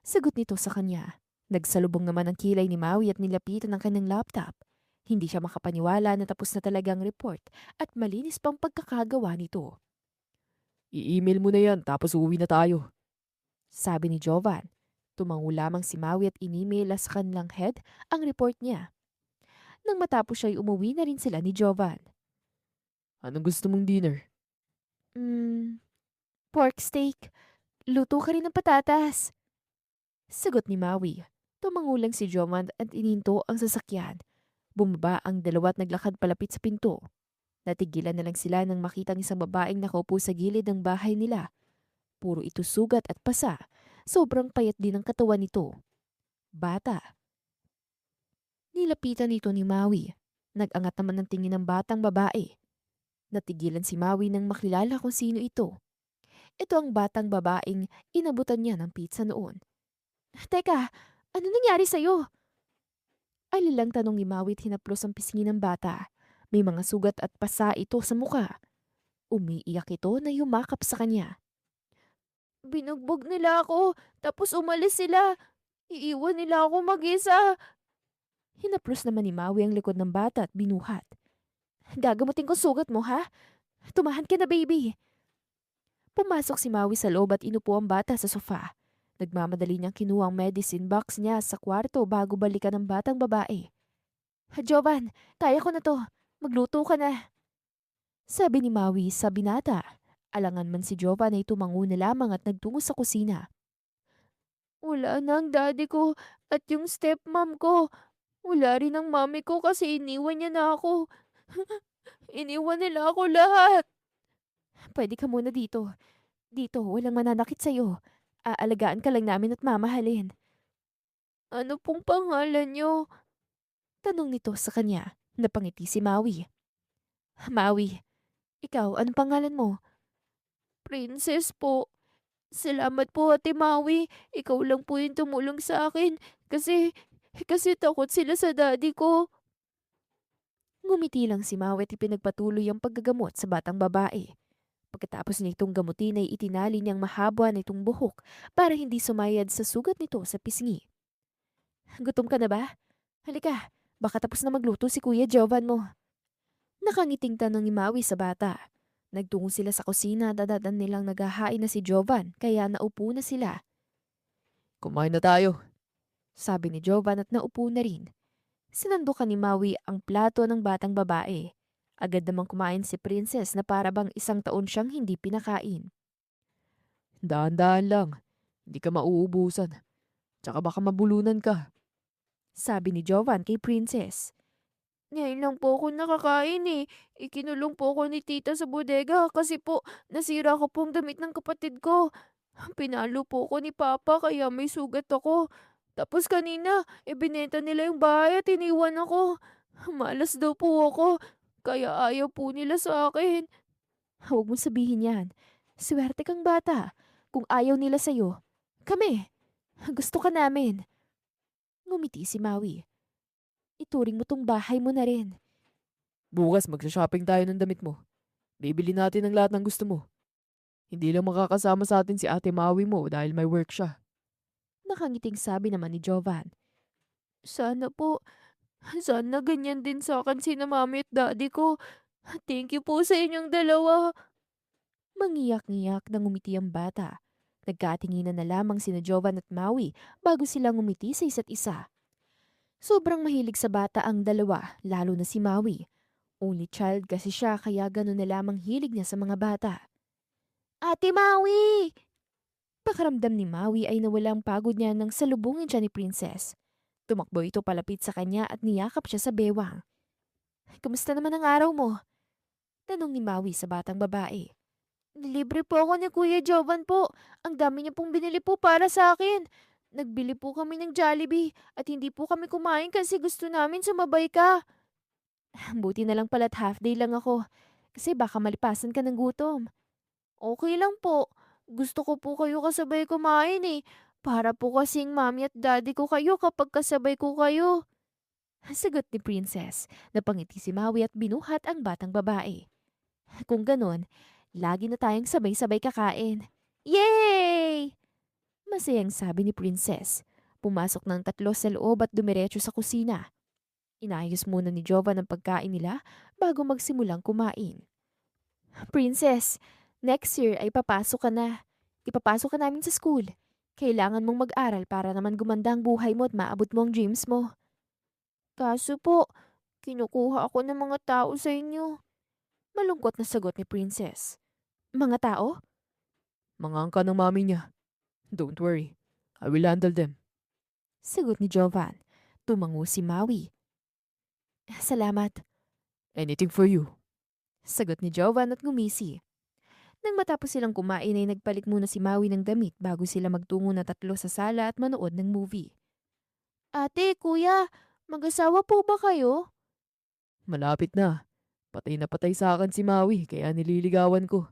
Sagot nito sa kanya. Nagsalubong naman ang kilay ni Maui at nilapitan ang kanyang laptop. Hindi siya makapaniwala na tapos na talaga ang report at malinis pang pagkakagawa nito. I-email mo na yan tapos uuwi na tayo. Sabi ni Jovan. Tumango lamang si Maui at inimail sa kanilang head ang report niya. Nang matapos siya ay umuwi na rin sila ni Jovan. Anong gusto mong dinner? Hmm, pork steak. Luto ka rin ng patatas. Sagot ni Maui. Tumangulang si Jovan at ininto ang sasakyan. Bumaba ang dalawa at naglakad palapit sa pinto. Natigilan na lang sila nang makita ang isang babaeng nakaupo sa gilid ng bahay nila. Puro ito sugat at pasa. Sobrang payat din ang katawan nito. Bata. Nilapitan nito ni Maui. Nag-angat naman ng tingin ng batang babae. Natigilan si Maui nang makilala kung sino ito. Ito ang batang babaeng inabutan niya ng pizza noon. Teka, ano nangyari sa'yo? Alilang tanong ni Maui at hinaplos ang pisngi ng bata. May mga sugat at pasa ito sa muka. Umiiyak ito na yumakap sa kanya. Binugbog nila ako, tapos umalis sila. Iiwan nila ako mag-isa. Hinaplos naman ni Maui ang likod ng bata at binuhat. Gagamutin ko sugat mo, ha? Tumahan ka na, baby. Pumasok si Maui sa loob at inupo ang bata sa sofa. Nagmamadali niyang kinuha ang medicine box niya sa kwarto bago balikan ng batang babae. Jovan, kaya ko na to. Magluto ka na. Sabi ni Maui sa binata. Alangan man si Jovan ay tumango na lamang at nagtungo sa kusina. Wala na ang daddy ko at yung stepmom ko. Wala rin ang mami ko kasi iniwan niya na ako. Iniwan nila ako lahat. Pwede ka muna dito. Dito, walang mananakit sa'yo. Aalagaan ka lang namin at mamahalin. Ano pong pangalan niyo? Tanong nito sa kanya. Napangiti si Maui. Maui, ikaw, anong pangalan mo? Princess po. Salamat po, Ate Maui. Ikaw lang po yung tumulong sa akin. Kasi takot sila sa daddy ko. Ngumiti lang si Maui at ipinagpatuloy ang paggagamot sa batang babae. Pagkatapos nitong gamutin ay itinali niyang mahaba na itong buhok para hindi sumayad sa sugat nito sa pisngi. Gutom ka na ba? Halika, baka tapos na magluto si Kuya Jovan mo. Nakangiting tanong ni Maui sa bata. Nagtungo sila sa kusina at dadadan nilang naghahain na si Jovan kaya naupo na sila. Kumain na tayo. Sabi ni Jovan at naupo na rin. Sinandukan ni Maui ang plato ng batang babae. Agad namang kumain si Princess na para bang isang taon siyang hindi pinakain. Dahan-dahan lang. Hindi ka mauubusan. Tsaka baka mabulunan ka. Sabi ni Jovan kay Princess. Ngayon lang po ako nakakain eh. Ikinulong po ako ni tita sa bodega kasi po nasira ko pong damit ng kapatid ko. Pinalo po ako ni papa kaya may sugat ako. Tapos kanina, ibinenta nila yung bahay at iniwan ako. Malas daw po ako. Kaya ayaw po nila sa akin. Huwag mo sabihin yan. Swerte kang bata. Kung ayaw nila sa'yo, kami. Gusto ka namin. Ngumiti si Maui. Ituring mo tong bahay mo na rin. Bukas magsha-shopping tayo ng damit mo. Bibili natin ang lahat ng gusto mo. Hindi lang makakasama sa atin si Ate Maui mo dahil may work siya. Nakangiting sabi naman ni Jovan. Sana po, sana ganyan din sa akin sina mami at daddy ko. Thank you po sa inyong dalawa. Mangiyak-ngiyak na ngumiti ang bata. Nagkatinginan na lamang sina Jovan at Maui bago sila ngumiti sa isa't isa. Sobrang mahilig sa bata ang dalawa, lalo na si Maui. Only child kasi siya kaya gano'n na lamang hilig niya sa mga bata. Ate Maui! Pakaramdam ni Maui ay nawalang pagod niya nang salubungin siya ni Princess. Tumakbo ito palapit sa kanya at niyakap siya sa bewang. Kumusta naman ang araw mo? Tanong ni Maui sa batang babae. Libre po ako ni Kuya Jovan po. Ang dami niya pong binili po para sa akin. Nagbili po kami ng Jollibee at hindi po kami kumain kasi gusto namin sumabay ka. Buti na lang pala't half day lang ako kasi baka malipasan ka ng gutom. Okay lang po. Gusto ko po kayo kasabay kumain eh. Para po kasing mami at daddy ko kayo kapag kasabay ko kayo. Sagot ni Princess. Napangiti si Maui at binuhat ang batang babae. Kung ganon, lagi na tayong sabay-sabay kakain. Yay! Masayang sabi ni Princess. Pumasok ng tatlo sa loob at dumiretso sa kusina. Inayos muna ni Jovan ang pagkain nila bago magsimulang kumain. Princess, next year ay papasok ka na. Ipapasok ka namin sa school. Kailangan mong mag-aral para naman gumanda ang buhay mo at maabot mo ang dreams mo. Kaso po, kinukuha ako ng mga tao sa inyo. Malungkot na sagot ni Princess. Mga tao? Mga angka ng mami niya. Don't worry. I will handle them. Sagot ni Jovan. Tumango si Maui. Salamat. Anything for you. Sagot ni Jovan at ngumisi. Nang matapos silang kumain ay nagpalit muna si Maui ng damit bago sila magtungo na tatlo sa sala at manood ng movie. Ate, kuya, mag-asawa po ba kayo? Malapit na. Patay na patay sa akin si Maui kaya nililigawan ko.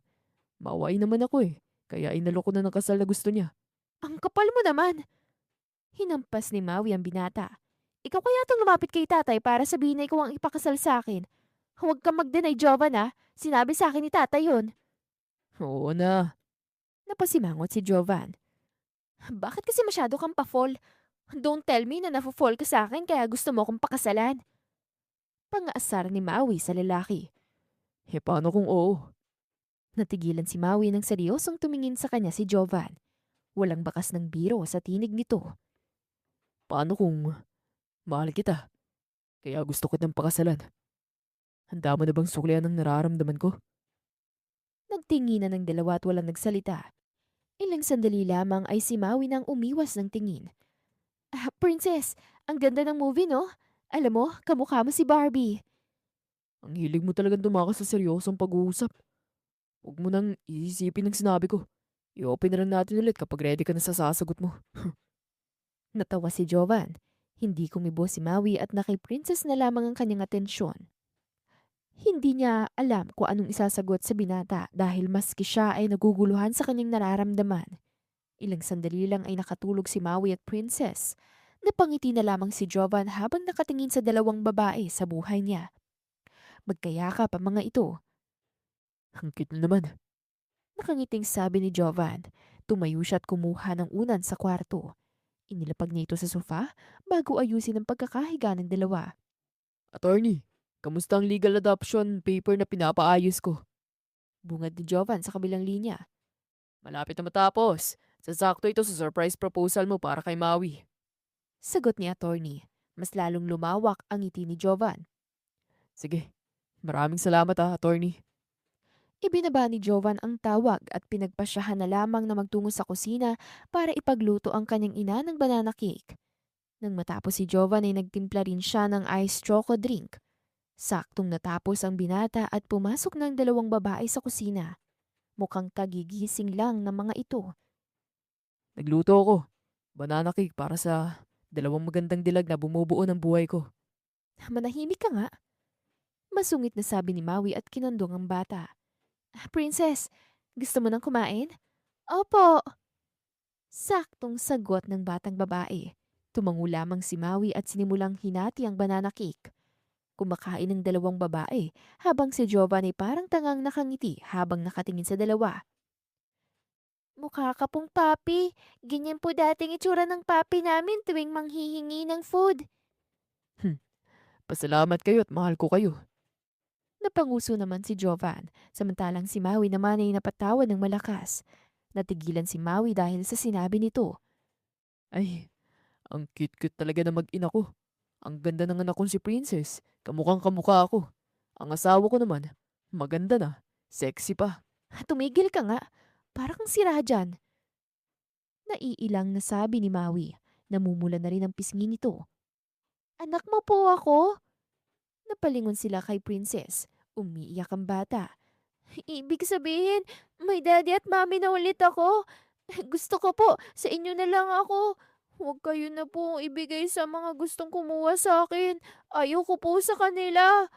Maway naman ako kaya inalok ko na ng kasal na gusto niya. Ang kapal mo naman. Hinampas ni Maui ang binata. Ikaw kaya itong lumapit kay tatay para sabihin na ikaw ang ipakasal sa akin. Huwag kang mag-deny, Jovan ha. Sinabi sa akin ni tatay yun. Oo na. Napasimangot si Jovan. Bakit kasi masyado kang pa-fall? Don't tell me na nafo-fall ka sa akin kaya gusto mo akong pakasalan. Pangaasar ni Maui sa lalaki. Paano kung oo? Natigilan si Maui nang seryosong tumingin sa kanya si Jovan. Walang bakas ng biro sa tinig nito. Paano kung mahal kita? Kaya gusto kitang pakasalan. Handa mo na bang suklian ang nararamdaman ko? Nagtinginan ng dalawa at walang nagsalita. Ilang sandali lamang ay si Maui nang umiwas ng tingin. Princess, ang ganda ng movie no? Alam mo, kamukha mo si Barbie. Ang hilig mo talagang tumakas sa seryosong pag-uusap. Huwag mo nang iisipin ng sinabi ko. I-open na lang natin ulit kapag ready ka na sa sasagot mo. Natawa si Jovan. Hindi kumibo si Maui at na kay Princess na lamang ang kanyang atensyon. Hindi niya alam kung anong isasagot sa binata dahil maski siya ay naguguluhan sa kanyang nararamdaman. Ilang sandali lang ay nakatulog si Maui at Princess. Napangiti na lamang si Jovan habang nakatingin sa dalawang babae sa buhay niya. Magkayakap ang mga ito. Ang cute mo naman. Nakangiting sabi ni Jovan. Tumayo siya at kumuha ng unan sa kwarto. Inilapag niya ito sa sofa bago ayusin ang pagkakahiga ng dalawa. Attorney, kamusta ang legal adoption paper na pinapaayos ko? Bungad ni Jovan sa kabilang linya. Malapit na matapos. Sasakto ito sa surprise proposal mo para kay Maui. Sagot ni attorney. Mas lalong lumawak ang ngiti ni Jovan. Sige, maraming salamat attorney. Ibinaba ni Jovan ang tawag at pinagpasyahan na lamang na magtungo sa kusina para ipagluto ang kanyang ina ng banana cake. Nang matapos si Jovan ay nagtimpla rin siya ng iced choco drink. Saktong natapos ang binata at pumasok ng dalawang babae sa kusina. Mukhang kagigising lang ng mga ito. Nagluto ako. Banana cake para sa dalawang magandang dilag na bumubuo ng buhay ko. Manahimik ka nga. Masungit na sabi ni Maui at kinandong ang bata. Princess, gusto mo nang kumain? Opo. Saktong sagot ng batang babae. Tumango lamang si Maui at sinimulang hinati ang banana cake. Kumakain ng dalawang babae habang si Jovan ay parang tangang nakangiti habang nakatingin sa dalawa. Mukha ka pong papi. Ganyan po dating itsura ng papi namin tuwing manghihingi ng food. Pasalamat kayo at mahal ko kayo. Napanguso naman si Jovan, samantalang si Maui naman ay napatawa ng malakas. Natigilan si Maui dahil sa sinabi nito. Ay, ang cute-cute talaga na mag-ina ko. Ang ganda ng anak kong si Princess. Kamukhang kamukha ako. Ang asawa ko naman, maganda na. Sexy pa. Tumigil ka nga. Para kang sira dyan. Naiilang na sabi ni Maui. Namumula na rin ang pisngi nito. Anak mo po ako? Napalingon sila kay Princess. Umiiyak ang bata. Ibig sabihin, may daddy at mami na ulit ako. Gusto ko po, sa inyo na lang ako. Huwag kayo na po ibigay sa mga gustong kumuha sa akin. Ayoko po sa kanila.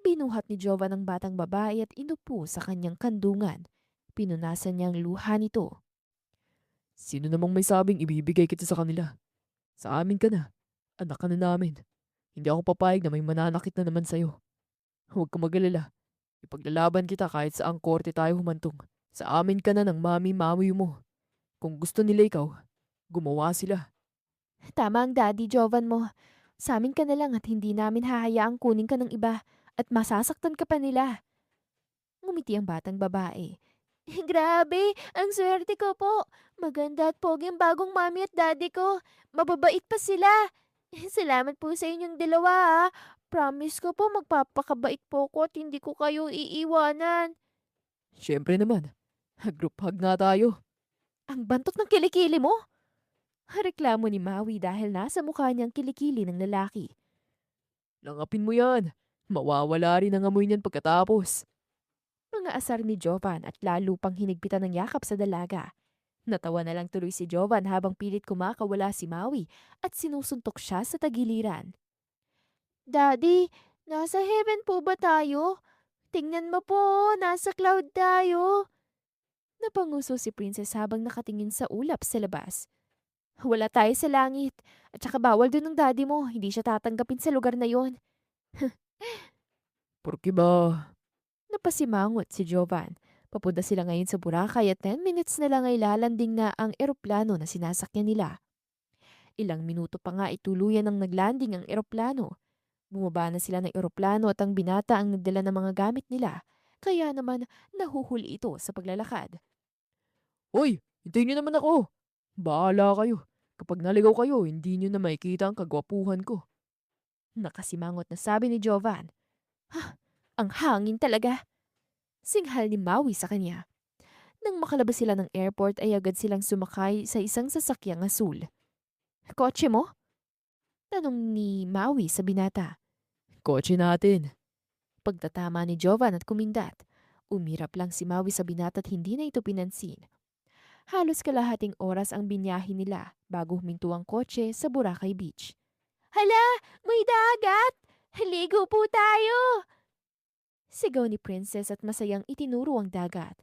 Binuhat ni Jovan ang batang babae at inupo sa kanyang kandungan. Pinunasan niya ang luha nito. Sino namang may sabing ibibigay kita sa kanila? Sa amin ka na. Anak ka na namin. Hindi ako papayag na may mananakit na naman sa'yo. Huwag ka mag-alala. Ipaglalaban kita kahit sa ang korte tayo humantong. Sa amin ka na ng mami-mami mo. Kung gusto nila ikaw, gumawa sila. Tama ang daddy, Jovan mo. Sa amin ka na lang at hindi namin hahayaang kunin ka ng iba at masasaktan ka pa nila. Ngumiti ang batang babae. Grabe, ang swerte ko po. Maganda at pogi ang bagong mami at daddy ko. Mababait pa sila. Salamat po sa inyong dalawa ha. Promise ko po magpapakabait po ko at hindi ko kayo iiwanan. Siyempre naman. Group hug nga tayo. Ang bantot ng kilikili mo! Reklamo ni Maui dahil nasa mukha niyang kilikili ng lalaki. Langapin mo yan. Mawawala rin ang amoy niyan pagkatapos. Mga asar ni Jovan at lalo pang hinigpitan ng yakap sa dalaga. Natawa na lang tuloy si Jovan habang pilit kumakawala si Maui at sinusuntok siya sa tagiliran. Daddy, nasa heaven po ba tayo? Tingnan mo po, nasa cloud tayo. Napanguso si Princess habang nakatingin sa ulap sa labas. Wala tayo sa langit. At saka bawal dun ng daddy mo. Hindi siya tatanggapin sa lugar na yon. Porke ba? Napasimangot si Jovan. Papunta sila ngayon sa Boracay at 10 minutes na lang ay lalanding na ang eroplano na sinasakyan nila. Ilang minuto pa nga ituluyan ang naglanding ang eroplano. Bumaba na sila ng eroplano at ang binata ang nagdala ng mga gamit nila. Kaya naman nahuhuli ito sa paglalakad. Hoy, hintayin niyo naman ako. Bahala kayo. Kapag naligaw kayo, hindi niyo na makikita ang kagwapuhan ko. Nakasimangot na sabi ni Jovan. Ang hangin talaga. Singhal ni Maui sa kanya. Nang makalabas sila ng airport ay agad silang sumakay sa isang sasakyang asul. Kotse mo? Tanong ni Maui sa binata. Kotse natin. Pagtatama ni Jovan at kumindat. Umirap lang si Maui sa binata at hindi na ito pinansin. Halos kalahating oras ang binyahe nila bago huminto ang kotse sa Boracay Beach. Hala! May dagat! Haligo po tayo! Sigaw ni Princess at masayang itinuro ang dagat.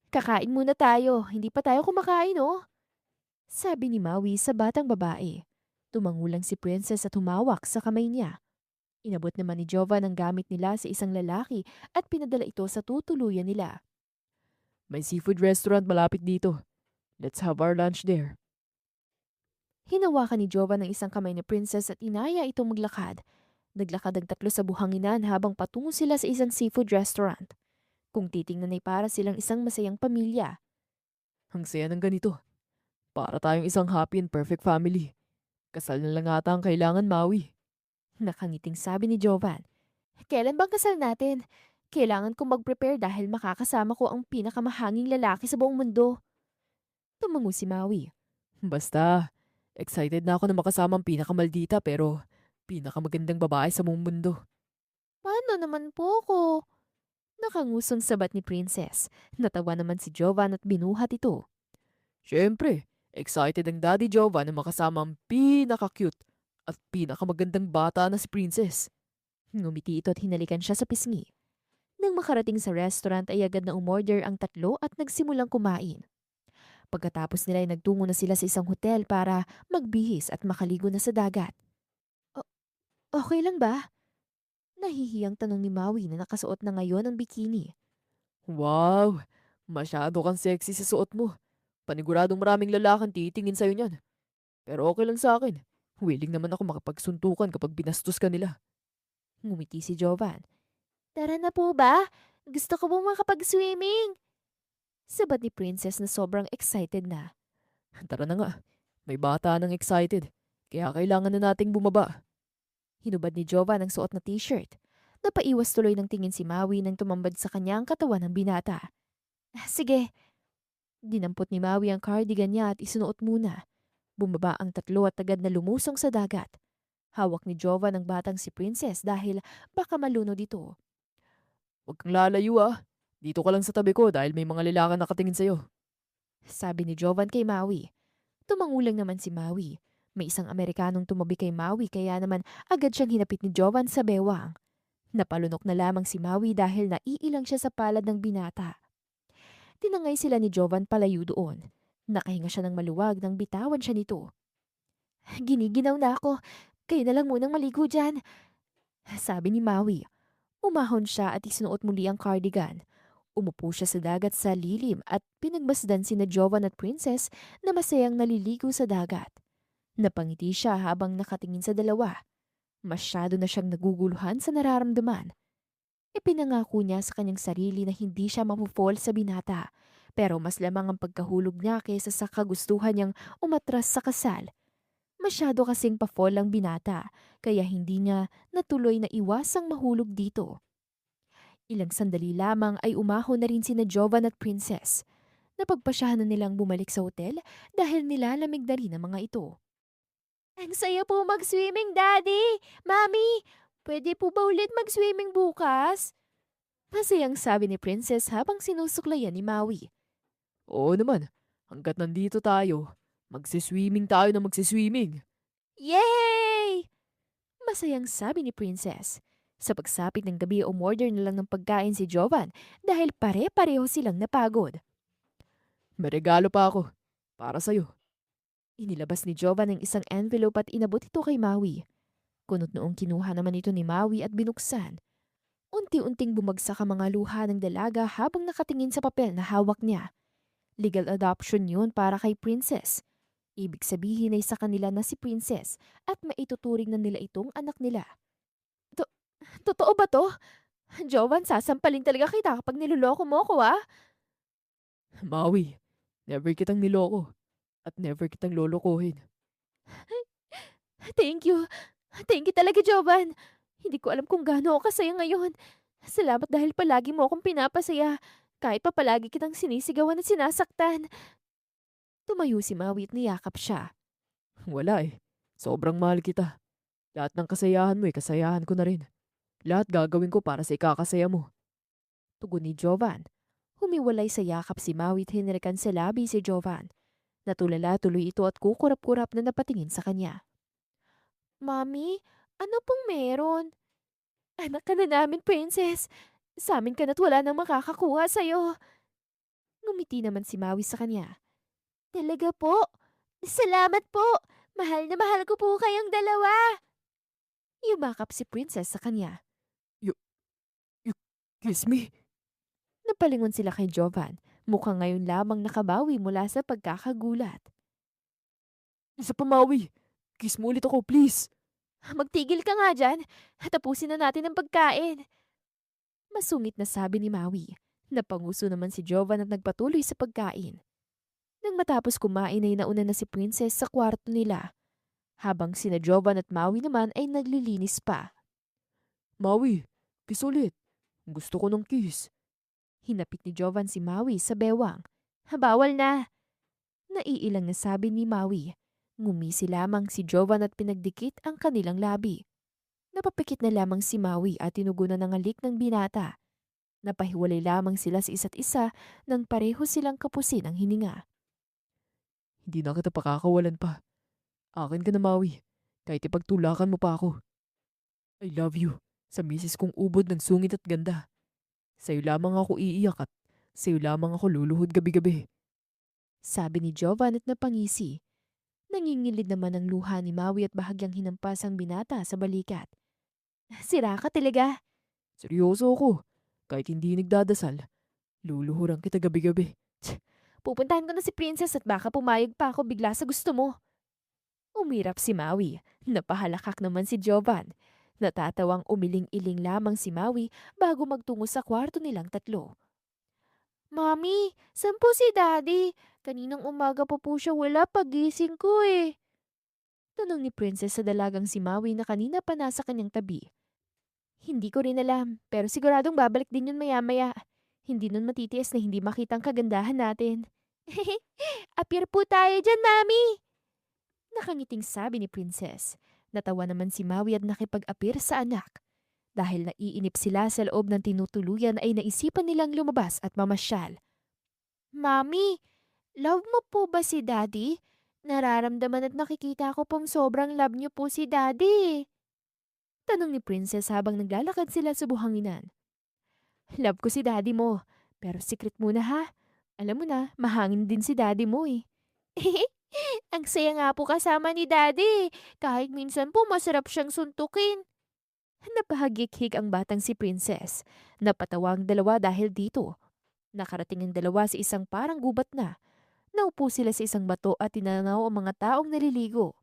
Kakain muna tayo, hindi pa tayo kumakain oh. Sabi ni Maui sa batang babae. Tumangulang si Princess at humawak sa kamay niya. Inabot naman ni Jovan ang gamit nila sa isang lalaki at pinadala ito sa tutuluyan nila. May seafood restaurant malapit dito. Let's have our lunch there. Hinawakan ni Jovan ang isang kamay ni Princess at inaya itong maglakad. Naglakad ang tatlo sa buhanginan habang patungo sila sa isang seafood restaurant. Kung titingnan ay para silang isang masayang pamilya. Ang saya ng ganito. Para tayong isang happy and perfect family. Kasal na lang ata ang kailangan, Maui. Nakangiting sabi ni Jovan. Kailan bang kasal natin? Kailangan kong mag-prepare dahil makakasama ko ang pinakamahanging lalaki sa buong mundo. Tumango si Maui. Basta, excited na ako na makasama ang pinakamaldita pero pinakamagandang babae sa buong mundo. Paano naman po ko? Nakangusong sabat ni Princess. Natawa naman si Jovan at binuhat ito. Siyempre, excited ang Daddy Jovan na makasama ang pinaka-cute at pinakamagandang bata na si Princess. Ngumiti ito at hinalikan siya sa pisngi. Nang makarating sa restaurant ay agad na umorder ang tatlo at nagsimulang kumain. Pagkatapos nila ay nagtungo na sila sa isang hotel para magbihis at makaligo na sa dagat. Okay lang ba? Nahihiyang tanong ni Maui na nakasuot na ngayon ng bikini. Wow! Masyado kang sexy sa suot mo. Paniguradong maraming lalaking titingin sa'yo niyan. Pero okay lang sa akin. Willing naman ako makapagsuntukan kapag binastos ka nila. Ngumiti si Jovan. Tara na po ba? Gusto ko pong makapag-swimming. Sabat ni Princess na sobrang excited na. Tara na nga. May bata nang excited. Kaya kailangan na nating bumaba. Hinubad ni Jovan ang suot na t-shirt. Napaiwas tuloy ng tingin si Maui nang tumambad sa kanya ang katawan ng binata. Sige. Dinampot ni Maui ang cardigan niya at isunuot muna. Bumaba ang tatlo at agad na lumusong sa dagat. Hawak ni Jovan ang batang si Princess dahil baka malunod ito. Huwag kang lalayo ah. Dito ka lang sa tabi ko dahil may mga lalaking nakatingin sa'yo. Sabi ni Jovan kay Maui. Tumangulang naman si Maui. May isang Amerikanong tumabi kay Maui kaya naman agad siyang hinapit ni Jovan sa bewang. Napalunok na lamang si Maui dahil naiilang siya sa palad ng binata. Tinangay sila ni Jovan palayo doon. Nakahinga siya ng maluwag nang bitawan siya nito. Giniginaw na ako. Kayo na lang munang maligo dyan. Sabi ni Maui. Umahon siya at isinuot muli ang cardigan. Umupo siya sa dagat sa lilim at pinagmasdan sina Jovan at Princess na masayang naliligo sa dagat. Napangiti siya habang nakatingin sa dalawa. Masyado na siyang naguguluhan sa nararamdaman. Ipinangako niya sa kanyang sarili na hindi siya mapufall sa binata, pero mas lamang ang pagkahulog niya kaysa sa kagustuhan niyang umatras sa kasal. Masyado kasing pa-fall ang binata, kaya hindi niya natuloy na iwasang mahulog dito. Ilang sandali lamang ay umahon na rin sina Jovan at Princess. Napagpasyahan na nilang bumalik sa hotel dahil nilalamig na rin ang mga ito. Ang saya po mag-swimming, Daddy! Mami, pwede po ba ulit mag-swimming bukas? Masayang sabi ni Princess habang sinusuklayan ni Maui. Oo naman, hanggat nandito tayo, magsiswimming tayo na magsiswimming. Yay! Masayang sabi ni Princess. Sa pagsapit ng gabi, umorder na lang ng pagkain si Jovan dahil pare-pareho silang napagod. May regalo pa ako, para sa'yo. Inilabas ni Jovan ang isang envelope at inabot ito kay Maui. Kunot noong kinuha naman ito ni Maui at binuksan. Unti-unting bumagsak ang mga luha ng dalaga habang nakatingin sa papel na hawak niya. Legal adoption yun para kay Princess. Ibig sabihin ay sa kanila na si Princess at maituturing na nila itong anak nila. To Totoo ba to? Jovan, sasampalin talaga kita kapag niloloko mo ko, ah. Maui, never kitang niloko at never kitang lolokohin. Thank you. Thank you talaga, Jovan. Hindi ko alam kung gaano ako kasaya ngayon. Salamat dahil palagi mo akong pinapasaya. Kahit pa palagi kitang sinisigawan at sinasaktan. Tumayo si Maui at niyakap siya. Wala eh, sobrang mahal kita. Lahat ng kasayahan mo kasayahan ko na rin. Lahat gagawin ko para sa ikakasaya mo. Tugon ni Jovan. Humiwalay sa yakap si Maui at hinirikan sa labi si Jovan. Natulala tuloy ito at kukurap-kurap na napatingin sa kanya. Mami, ano pong meron? Anak ka na namin, Princess. Sa amin ka na't wala nang makakakuha sa'yo. Ngumiti naman si Maui sa kanya. Talaga po? Salamat po! Mahal na mahal ko po kayong dalawa! Yumakap si Princess sa kanya. You kiss me? Napalingon sila kay Jovan. Mukhang ngayon lamang nakabawi mula sa pagkakagulat. Isa pa Maui, kiss mo ulit ako please. Magtigil ka nga dyan. Tapusin na natin ang pagkain. Masungit na sabi ni Maui. Napanguso naman si Jovan at nagpatuloy sa pagkain. Nang matapos kumain ay nauna na si Princess sa kwarto nila. Habang sina Jovan at Maui naman ay naglilinis pa. Maui, kiss ulit. Gusto ko ng kiss. Hinapit ni Jovan si Maui sa bewang. Bawal na. Naiilang na sabi ni Maui. Ngumisi lamang si Jovan at pinagdikit ang kanilang labi. Napapikit na lamang si Maui at tinugunan ng alik ng binata. Napahiwalay lamang sila sa isa't isa nang pareho silang kapusin ang hininga. Hindi na kita pakakawalan pa. Akin ka na Maui, kahit ipagtulakan mo pa ako. I love you, sa misis kong ubod ng sungit at ganda. Sa'yo lamang ako iiyak at sa'yo lamang ako luluhod gabi-gabi. Sabi ni Jovan at napangisi. Nangingilid naman ang luha ni Maui at bahagyang hinampas ang binata sa balikat. Sira ka talaga. Seryoso ako, kahit hindi nagdadasal. Luluhuran kita gabi-gabi. Pupuntahan ko na si Princess at baka pumayag pa ako bigla sa gusto mo. Umirap si Maui. Napahalakak naman si Jovan. Natatawang umiling-iling lamang si Maui bago magtungo sa kwarto nilang tatlo. Mami, saan po si Daddy? Kaninang umaga pa po siya wala pagising ko eh. Tanong ni Princess sa dalagang si Maui na kanina pa nasa kanyang tabi. Hindi ko rin alam, pero siguradong babalik din yun maya-maya. Hindi nun matitiis na hindi makita ang kagandahan natin. Appear po tayo dyan, Mami! Nakangiting sabi ni Princess. Natawa naman si Maui at nakipag-appear sa anak. Dahil naiinip sila sa loob ng tinutuluyan ay naisipan nilang lumabas at mamasyal. Mami, love mo po ba si Daddy? Nararamdaman at nakikita ko pong sobrang love niyo po si Daddy. Tanong ni Princess habang naglalakad sila sa buhanginan. Love ko si Daddy mo, pero secret muna ha. Alam mo na, mahangin din si Daddy mo eh. Ang saya nga po kasama ni Daddy. Kahit minsan po masarap siyang suntukin. Napahagik-hik ang batang si Princess. Napatawa ang dalawa dahil dito. Nakarating ang dalawa sa isang parang gubat na. Naupo sila sa isang bato at tinanaw ang mga taong naliligo.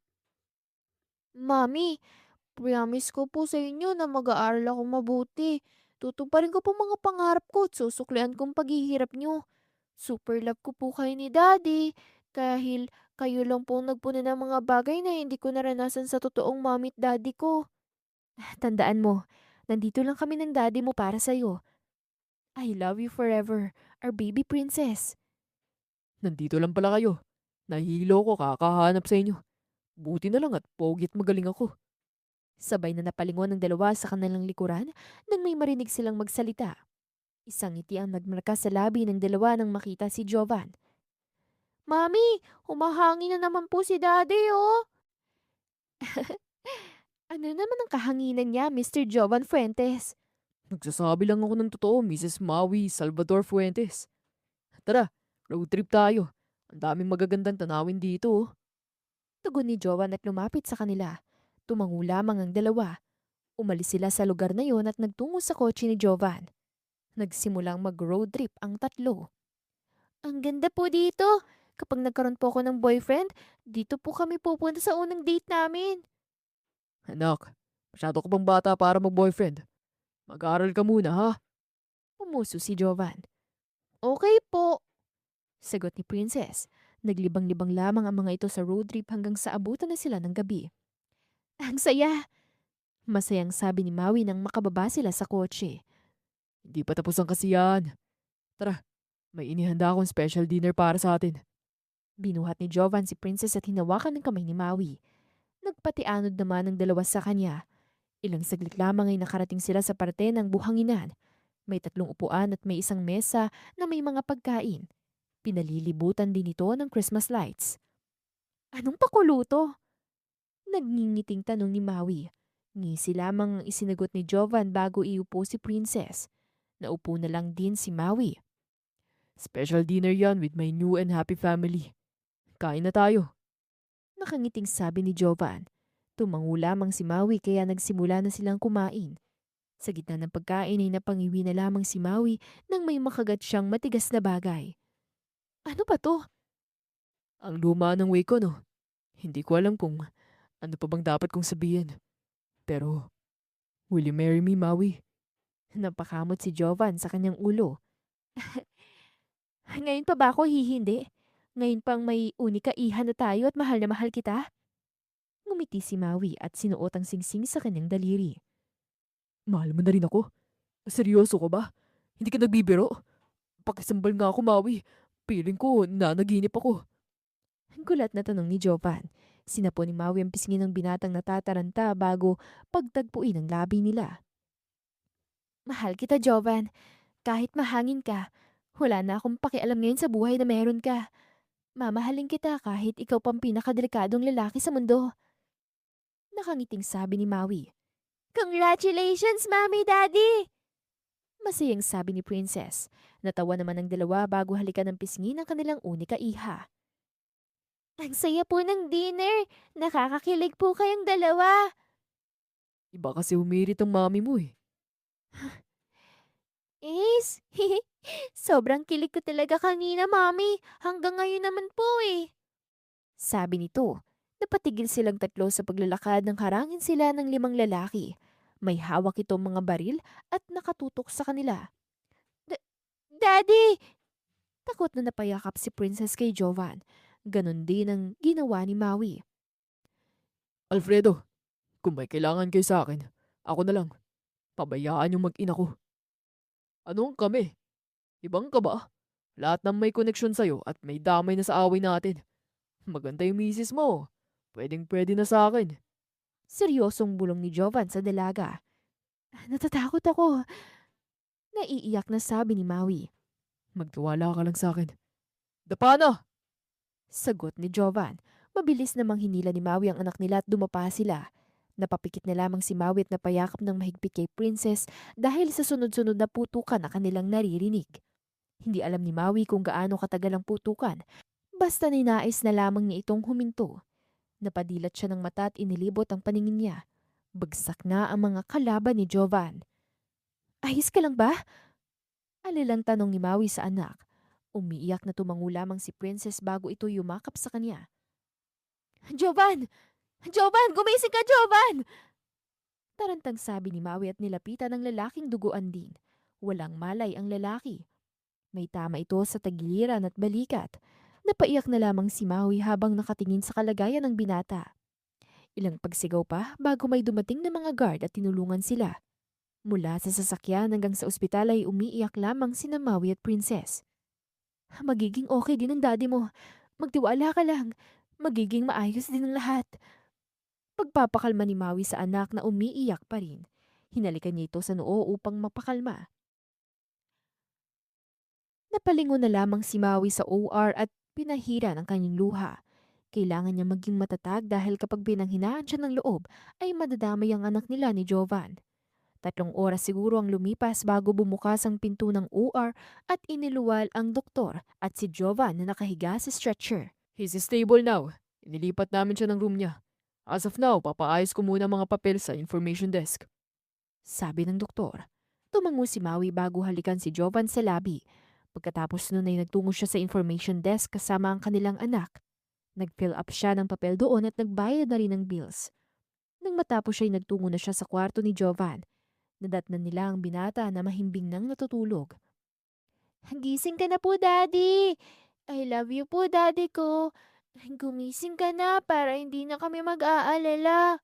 Mami, promise ko po sa inyo na mag-aaral ako mabuti. Tutuparin ko po mga pangarap ko at susuklian kong paghihirap nyo. Super love ko po kayo ni Daddy. Kahil kayo lang po nagpuno ng mga bagay na hindi ko naranasan sa totoong mommy at daddy ko. Tandaan mo, nandito lang kami ng daddy mo para sa'yo. I love you forever, our baby princess. Nandito lang pala kayo. Nahihilo ko kakahanap sa inyo. Buti na lang at pogi't magaling ako. Sabay na napalingon ng dalawa sa kanilang likuran nang may marinig silang magsalita. Isang ngiti ang nagmarka sa labi ng dalawa nang makita si Jovan. Mami, humahangin na naman po si Daddy, oh. Ano naman ang kahanginan niya, Mr. Jovan Fuentes? Nagsasabi lang ako ng totoo, Mrs. Maui Salvador Fuentes. Tara, road trip tayo. Ang daming magagandang tanawin dito. Oh. Tugon ni Jovan at lumapit sa kanila. Tumango lamang ang dalawa. Umalis sila sa lugar na yon at nagtungo sa kotse ni Jovan. Nagsimulang mag-road trip ang tatlo. Ang ganda po dito. Kapag nagkaroon po ako ng boyfriend, dito po kami pupunta sa unang date namin. Anak, masyado ka pang bata para mag-boyfriend. Mag-aaral ka muna ha. Pumuso si Jovan. Okay po, sagot ni Princess. Naglibang-libang lamang ang mga ito sa road trip hanggang sa abutan na sila ng gabi. Ang saya! Masayang sabi ni Maui nang makababa sila sa kotse. Hindi pa tapos ang kasiyahan. Tara, may inihanda akong special dinner para sa atin. Binuhat ni Jovan si Princess at hinawakan ng kamay ni Maui. Nagpatianod naman ang dalawa sa kanya. Ilang saglit lamang ay nakarating sila sa parte ng buhanginan. May 3 upuan at may isang mesa na may mga pagkain. Pinalilibutan din ito ng Christmas lights. Anong pakuluto? Nagngingiting tanong ni Maui. Ngisi lamang ang isinagot ni Jovan bago iupo si Princess. Naupo na lang din si Maui. Special dinner yan with my new and happy family. Kain na tayo. Nakangiting sabi ni Jovan. Tumango lamang si Maui kaya nagsimula na silang kumain. Sa gitna ng pagkain ay napangiwi na lamang si Maui nang may makagat siyang matigas na bagay. Ano ba to? Ang luma ng way ko no. Hindi ko alam kung ano pa bang dapat kong sabihin. Pero, will you marry me, Maui? Napakamot si Jovan sa kanyang ulo. Ngayon pa ba ako hihindi? Ngayon pang may unika iha na tayo at mahal na mahal kita? Ngumiti si Maui at sinuot ang singsing sa kanyang daliri. Mahal mo na rin ako. Seryoso ko ba? Hindi ka nagbibiro? Pakisambal nga ako, Maui. Feeling ko, nanaginip ako. Gulat na tanong ni Jovan. Sinapo ni Maui ang pisngi ng binatang natataranta bago pagtagpuin ang labi nila. Mahal kita, Jovan. Kahit mahangin ka, wala na akong pakialam ngayon sa buhay na meron ka. Mamahalin kita kahit ikaw pang pinakadelikadong lalaki sa mundo. Nakangiting sabi ni Maui. Congratulations, Mommy, Daddy! Masayang sabi ni Princess. Natawa naman ang dalawa bago halikan ng pisngi ng kanilang unika iha. Ang saya po ng dinner. Nakakakilig po kayong dalawa. Iba kasi humirit ang mami mo eh. Ace, sobrang kilig ko talaga kanina, Mommy. Hanggang ngayon naman po eh. Sabi nito. Napatigil silang tatlo sa paglalakad nang harangin sila ng 5 lalaki. May hawak itong mga baril at nakatutok sa kanila. Daddy! Takot na napayakap si Princess kay Jovan. Ganon din ang ginawa ni Maui. Alfredo, kung may kailangan kayo sa akin, ako na lang. Pabayaan yung mag-ina ko. Anong kami? Ibang ka ba? Lahat ng may koneksyon sa'yo at may damay na sa away natin. Maganda yung misis mo. Pwedeng pwede na sa akin. Seryosong bulong ni Jovan sa dalaga. Natatakot ako. Naiiyak na sabi ni Maui. Magtiwala ka lang sa akin. Dapa na! Sagot ni Jovan. Mabilis namang hinila ni Maui ang anak nila at dumapa sila. Napapikit na lamang si Maui at napayakap ng mahigpit kay Princess dahil sa sunod-sunod na putukan na kanilang naririnig. Hindi alam ni Maui kung gaano katagal ang putukan. Basta ninais na lamang niya itong huminto. Napadilat siya ng mata at inilibot ang paningin niya. Bagsak na ang mga kalaban ni Jovan. Ayos ka lang ba? Alilang tanong ni Maui sa anak. Umiiyak na tumango lamang si Princess bago ito yumakap sa kanya. Jovan! Jovan! Gumising ka, Jovan! Tarantang sabi ni Maui at nilapitan ng lalaking duguan din. Walang malay ang lalaki. May tama ito sa tagiliran at balikat. Napaiyak na lamang si Maui habang nakatingin sa kalagayan ng binata. Ilang pagsigaw pa bago may dumating na mga guard at tinulungan sila. Mula sa sasakyan hanggang sa ospital ay umiiyak lamang sina Maui at Princess. Magiging okay din ang daddy mo. Magtiwala ka lang. Magiging maayos din ang lahat. Pagpapakalma ni Maui sa anak na umiiyak pa rin. Hinalikan niya ito sa noo upang mapakalma. Napalingon na lamang si Maui sa OR at pinahira ng kanyang luha. Kailangan niya maging matatag dahil kapag binanghinaan siya ng loob ay madadamay ang anak nila ni Jovan. 3 oras siguro ang lumipas bago bumukas ang pinto ng OR at iniluwal ang doktor at si Jovan na nakahiga sa stretcher. He's stable now. Inilipat namin siya ng room niya. As of now, papaayos ko muna mga papel sa information desk. Sabi ng doktor. Tumango si Maui bago halikan si Jovan sa labi. Pagkatapos nun ay nagtungo siya sa information desk kasama ang kanilang anak. Nag-fill up siya ng papel doon at nagbayad na rin ng bills. Nang matapos siya ay nagtungo na siya sa kwarto ni Jovan. Nadatnan nila ang binata na mahimbing nang natutulog. Gising ka na po, Daddy. I love you po, Daddy ko. Gumising ka na para hindi na kami mag-aalala.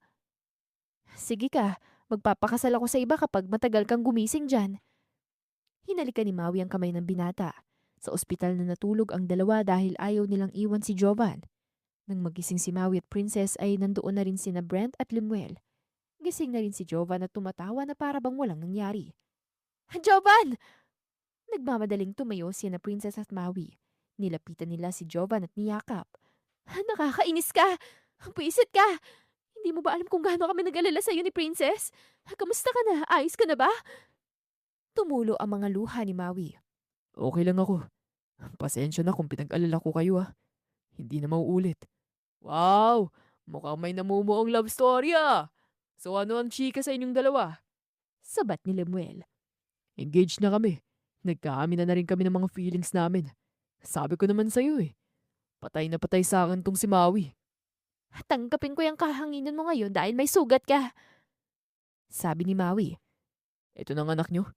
Sige ka, magpapakasal ako sa iba kapag matagal kang gumising dyan. Hinalikan ni Maui ang kamay ng binata. Sa ospital na natulog ang dalawa dahil ayaw nilang iwan si Jovan. Nang magising si Maui at Princess ay nandoon na rin sina Brent at Limuel. Gising na rin si Jovan at tumatawa na para bang walang nangyari. Jovan! Nagmamadaling tumayo si na Princess at Maui. Nilapitan nila si Jovan at niyakap. Nakakainis ka! Puisit ka! Hindi mo ba alam kung gaano kami nag-alala sa'yo ni Princess? Kamusta ka na? Ayos ka na ba? Tumulo ang mga luha ni Maui. Okay lang ako. Pasensya na kung pinag-alala ko kayo ah. Hindi na mauulit. Wow! Mukhang may namumuong love story ah. So ano ang chika sa inyong dalawa? Sabat ni Lemuel. Engaged na kami. Nagkaamin na rin kami ng mga feelings namin. Sabi ko naman sa'yo eh. Patay na patay sa akin tong si Maui. Tanggapin ko yung kahanginan mo ngayon dahil may sugat ka. Sabi ni Maui. Ito ng anak nyo.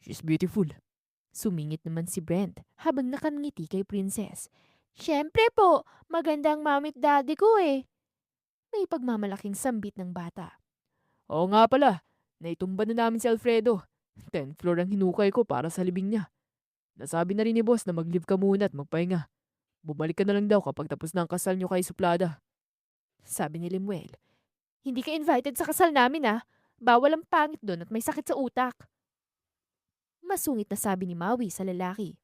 She's beautiful. Sumingit naman si Brent habang nakangiti kay Princess. Siyempre po, magandang mamit daddy ko eh. May pagmamalaking sambit ng bata. Oo nga pala. Naitumba na namin si Alfredo. 10th floor ang hinukay ko para sa libing niya. Nasabi na rin ni boss na mag-leave ka muna at magpahinga. Bumalik ka na lang daw kapag tapos na ang kasal nyo kay Suplada. Sabi ni Lemuel. Hindi ka invited sa kasal namin ah. Bawal ang pangit doon at may sakit sa utak. Masungit na sabi ni Maui sa lalaki.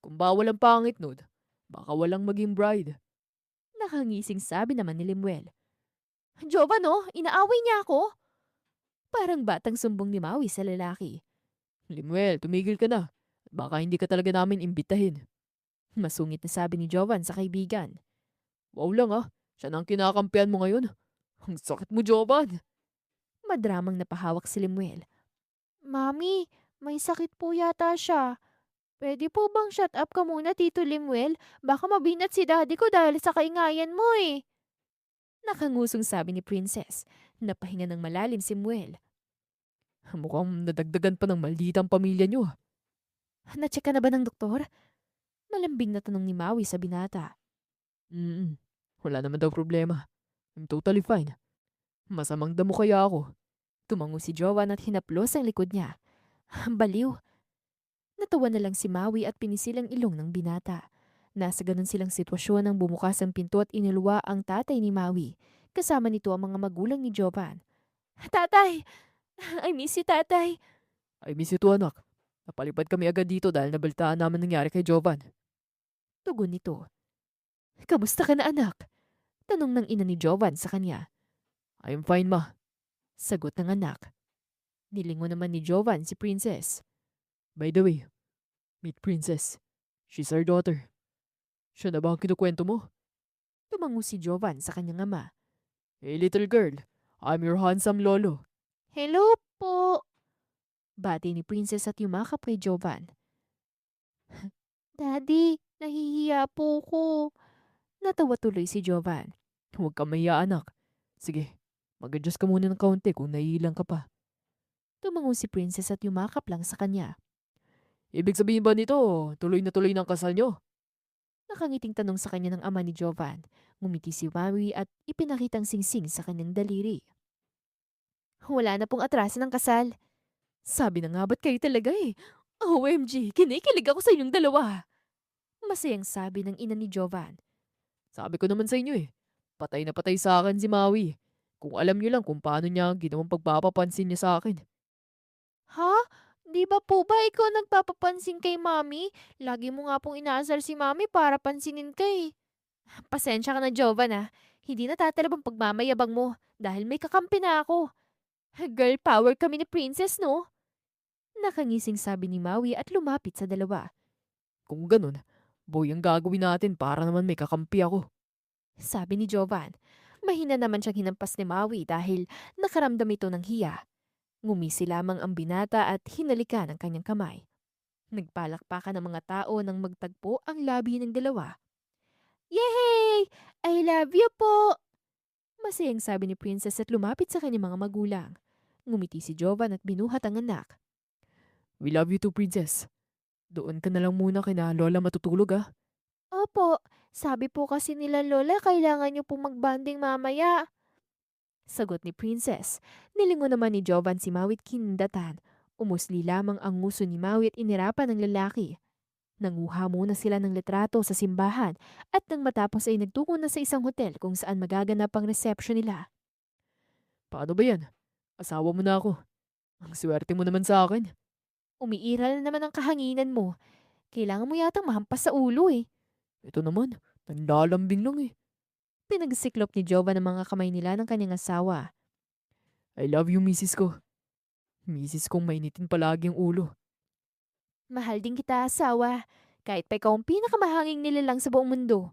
Kung bawal ang pangit nun, baka walang maging bride. Nakangising sabi naman ni Lemuel. Jovan oh, inaaway niya ako. Parang batang sumbong ni Maui sa lalaki. Limuel, tumigil ka na. Baka hindi ka talaga namin imbitahin. Masungit na sabi ni Jovan sa kaibigan. Wow lang ah, siya na ang kinakampihan mo ngayon. Ang sakit mo, Jovan. Madramang napahawak si Lemuel. Mami, may sakit po yata siya. Pwede po bang shut up ka muna, Tito Lemuel? Baka mabinat si daddy ko dahil sa kaingayan mo eh. Nakangusong sabi ni Princess. Napahinga ng malalim si Muel. Mukhang nadagdagan pa ng malditang pamilya nyo ah. Na-check ka na ba ng doktor? Malambing na tanong ni Maui sa binata. Wala naman daw problema. I'm totally fine. Masamang damo kaya ako. Tumango si Jovan at hinaplos ang likod niya. Baliw. Natawa na lang si Maui at pinisil ang ilong ng binata. Nasa ganun silang sitwasyon nang bumukas ang pinto at inilwa ang tatay ni Maui. Kasama nito ang mga magulang ni Jovan. Tatay! I miss you, tatay. I miss you too, anak. Napalipad kami agad dito dahil nabaltaan naman nangyari kay Jovan. Tugon nito. Kamusta ka na, anak? Tanong ng ina ni Jovan sa kanya. I'm fine, ma. Sagot ng anak. Nilingon naman ni Jovan si Princess. By the way, meet Princess. She's our daughter. Siya na ba ang kinukwento mo? Tumango si Jovan sa kanyang ama. Hey little girl, I'm your handsome lolo. Hello po! Bati ni Princess at yumakap kay Jovan. Daddy, nahihiya po ko. Natawa tuloy si Jovan. Huwag kang mahiya, anak. Sige, mag-adjust ka muna ng kaunti kung naiilang ka pa. Tumango si Princess at yumakap lang sa kanya. Ibig sabihin ba nito, tuloy na tuloy ng kasal nyo? Nakangiting tanong sa kanya ng ama ni Jovan. Ngumiti si Maui at ipinakitang singsing sa kanyang daliri. Wala na pong atraso ng kasal. Sabi na nga ba't kayo talaga eh. OMG, kinikilig ako sa inyong dalawa. Masayang sabi ng ina ni Jovan. Sabi ko naman sa inyo eh. Patay na patay sa akin si Maui. Kung alam niyo lang kung paano niya ginawang pagpapapansin niya sa akin. Ha? Di ba po ba ikaw nagpapapansin kay mami? Lagi mo nga pong inaasar si mami para pansinin ka eh. Pasensya ka na, Jovan ah. Hindi na tatalab ang pagmamayabang mo dahil may kakampi na ako. Girl power kami ni Princess, no? Nakangising sabi ni Maui at lumapit sa dalawa. Kung ganun, boy ang gagawin natin para naman may kakampi ako. Sabi ni Jovan. Mahina naman siyang hinampas ni Maui dahil nakaramdam ito ng hiya. Ngumisi lamang ang binata at hinalikan ang kanyang kamay. Nagpalakpakan ng mga tao nang magtagpo ang labi ng dalawa. Yay! I love you po! Masayang sabi ni Princess at lumapit sa kanyang mga magulang. Ngumiti si Jovan at binuhat ang anak. We love you too, princess. Doon ka na lang muna kina Lola matutulog ah. Opo, sabi po kasi nila Lola kailangan niyo pong magbanding mamaya. Sagot ni Princess. Nilingon naman ni Jovan si Mawit kinindatan. Umusli lamang ang nguso ni Mawit inirapan ng lalaki. Nanguha muna sila ng litrato sa simbahan at nang matapos ay nagtungo na sa isang hotel kung saan magaganap ang reception nila. Paano ba yan? Asawa mo na ako. Ang swerte mo naman sa akin. Umiiral na naman ang kahanginan mo. Kailangan mo yatang mahampas sa ulo eh. Ito naman, nanlalambing lang eh. Pinagsiklop ni Jovan ang mga kamay nila ng kanyang asawa. I love you, misis ko. Misis kong mainitin palagi ang ulo. Mahal din kita, asawa. Kahit pa ikaw ang pinakamahanging nilalang sa buong mundo.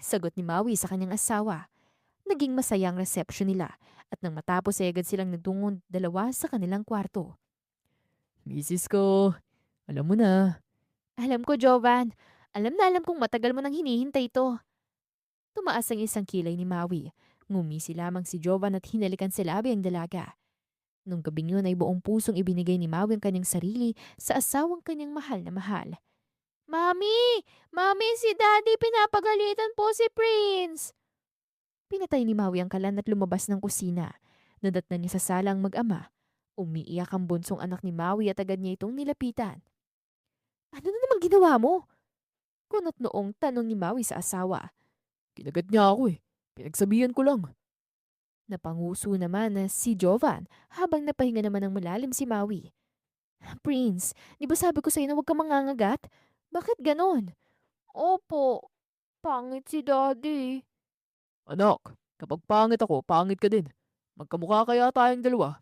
Sagot ni Maui sa kanyang asawa. Naging masaya ang reception nila at nang matapos ay agad silang nagtungong dalawa sa kanilang kwarto. Misis ko, alam mo na. Alam ko, Jovan. Alam na alam kong matagal mo nang hinihintay ito. Tumaas ang isang kilay ni Maui. Ngumisi lamang si Jovan at hinalikan sa labi ang dalaga. Nung gabing yun ay buong pusong ibinigay ni Maui ang kanyang sarili sa asawang kanyang mahal na mahal. Mami! Mami, si Daddy pinapagalitan po si Prince! Pinatay ni Maui ang kalan at lumabas ng kusina. Nadatnan niya sa sala ang mag-ama. Umiiyak ang bunsong anak ni Maui at agad niya itong nilapitan. Ano na naman ginawa mo? Kunot noong tanong ni Maui sa asawa. Kinagat niya ako eh. Pinagsabihan ko lang. Napanguso naman na si Jovan habang napahinga naman ng malalim si Maui. Prince, di ba sabi ko sa'yo na huwag kang mangangagat? Bakit ganon? Opo, pangit si Daddy. Anak, kapag pangit ako, pangit ka din. Magkamukha kaya tayong dalawa.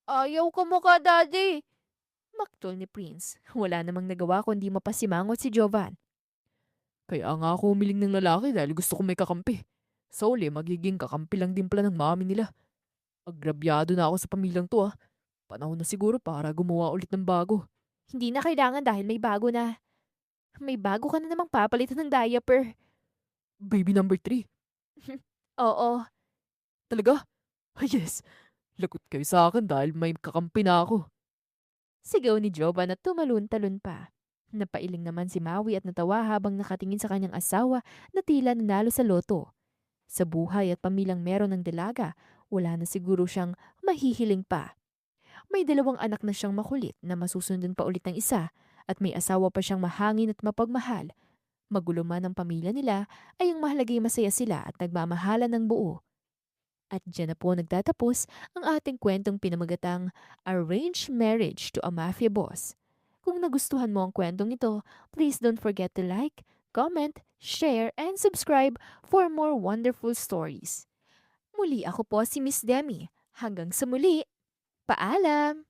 Ayaw ko mukha, Daddy. Maktol ni Prince. Wala namang nagawa kundi mapasimangot si Jovan. Kaya nga ako humiling ng lalaki dahil gusto ko may kakampi. Sa uli, magiging kakampi lang din pala ng mami nila. Agrabyado na ako sa pamilyang to ah. Panahon na siguro para gumawa ulit ng bago. Hindi na kailangan dahil may bago na. May bago ka na namang papalitan ng diaper. Baby number 3. Oo. Talaga? Ay yes! Lagot kayo sa akin dahil may kakampi na ako. Sigaw ni Jovan at tumalon-talon pa. Napailing naman si Maui at natawa habang nakatingin sa kanyang asawa na tila nanalo sa loto. Sa buhay at pamilyang meron ng dalaga, wala na siguro siyang mahihiling pa. May 2 anak na siyang makulit na masusundan pa ulit ng isa at may asawa pa siyang mahangin at mapagmahal. Magulo man ang pamilya nila ay ang mahalaga ay masaya sila at nagmamahalan ng buo. At diyan na po nagtatapos ang ating kwentong pinamagatang Arranged Marriage to a Mafia Boss. Kung nagustuhan mo ang kwentong ito, please don't forget to like, comment, share, and subscribe for more wonderful stories. Muli ako po si Miss Demi. Hanggang sa muli, paalam!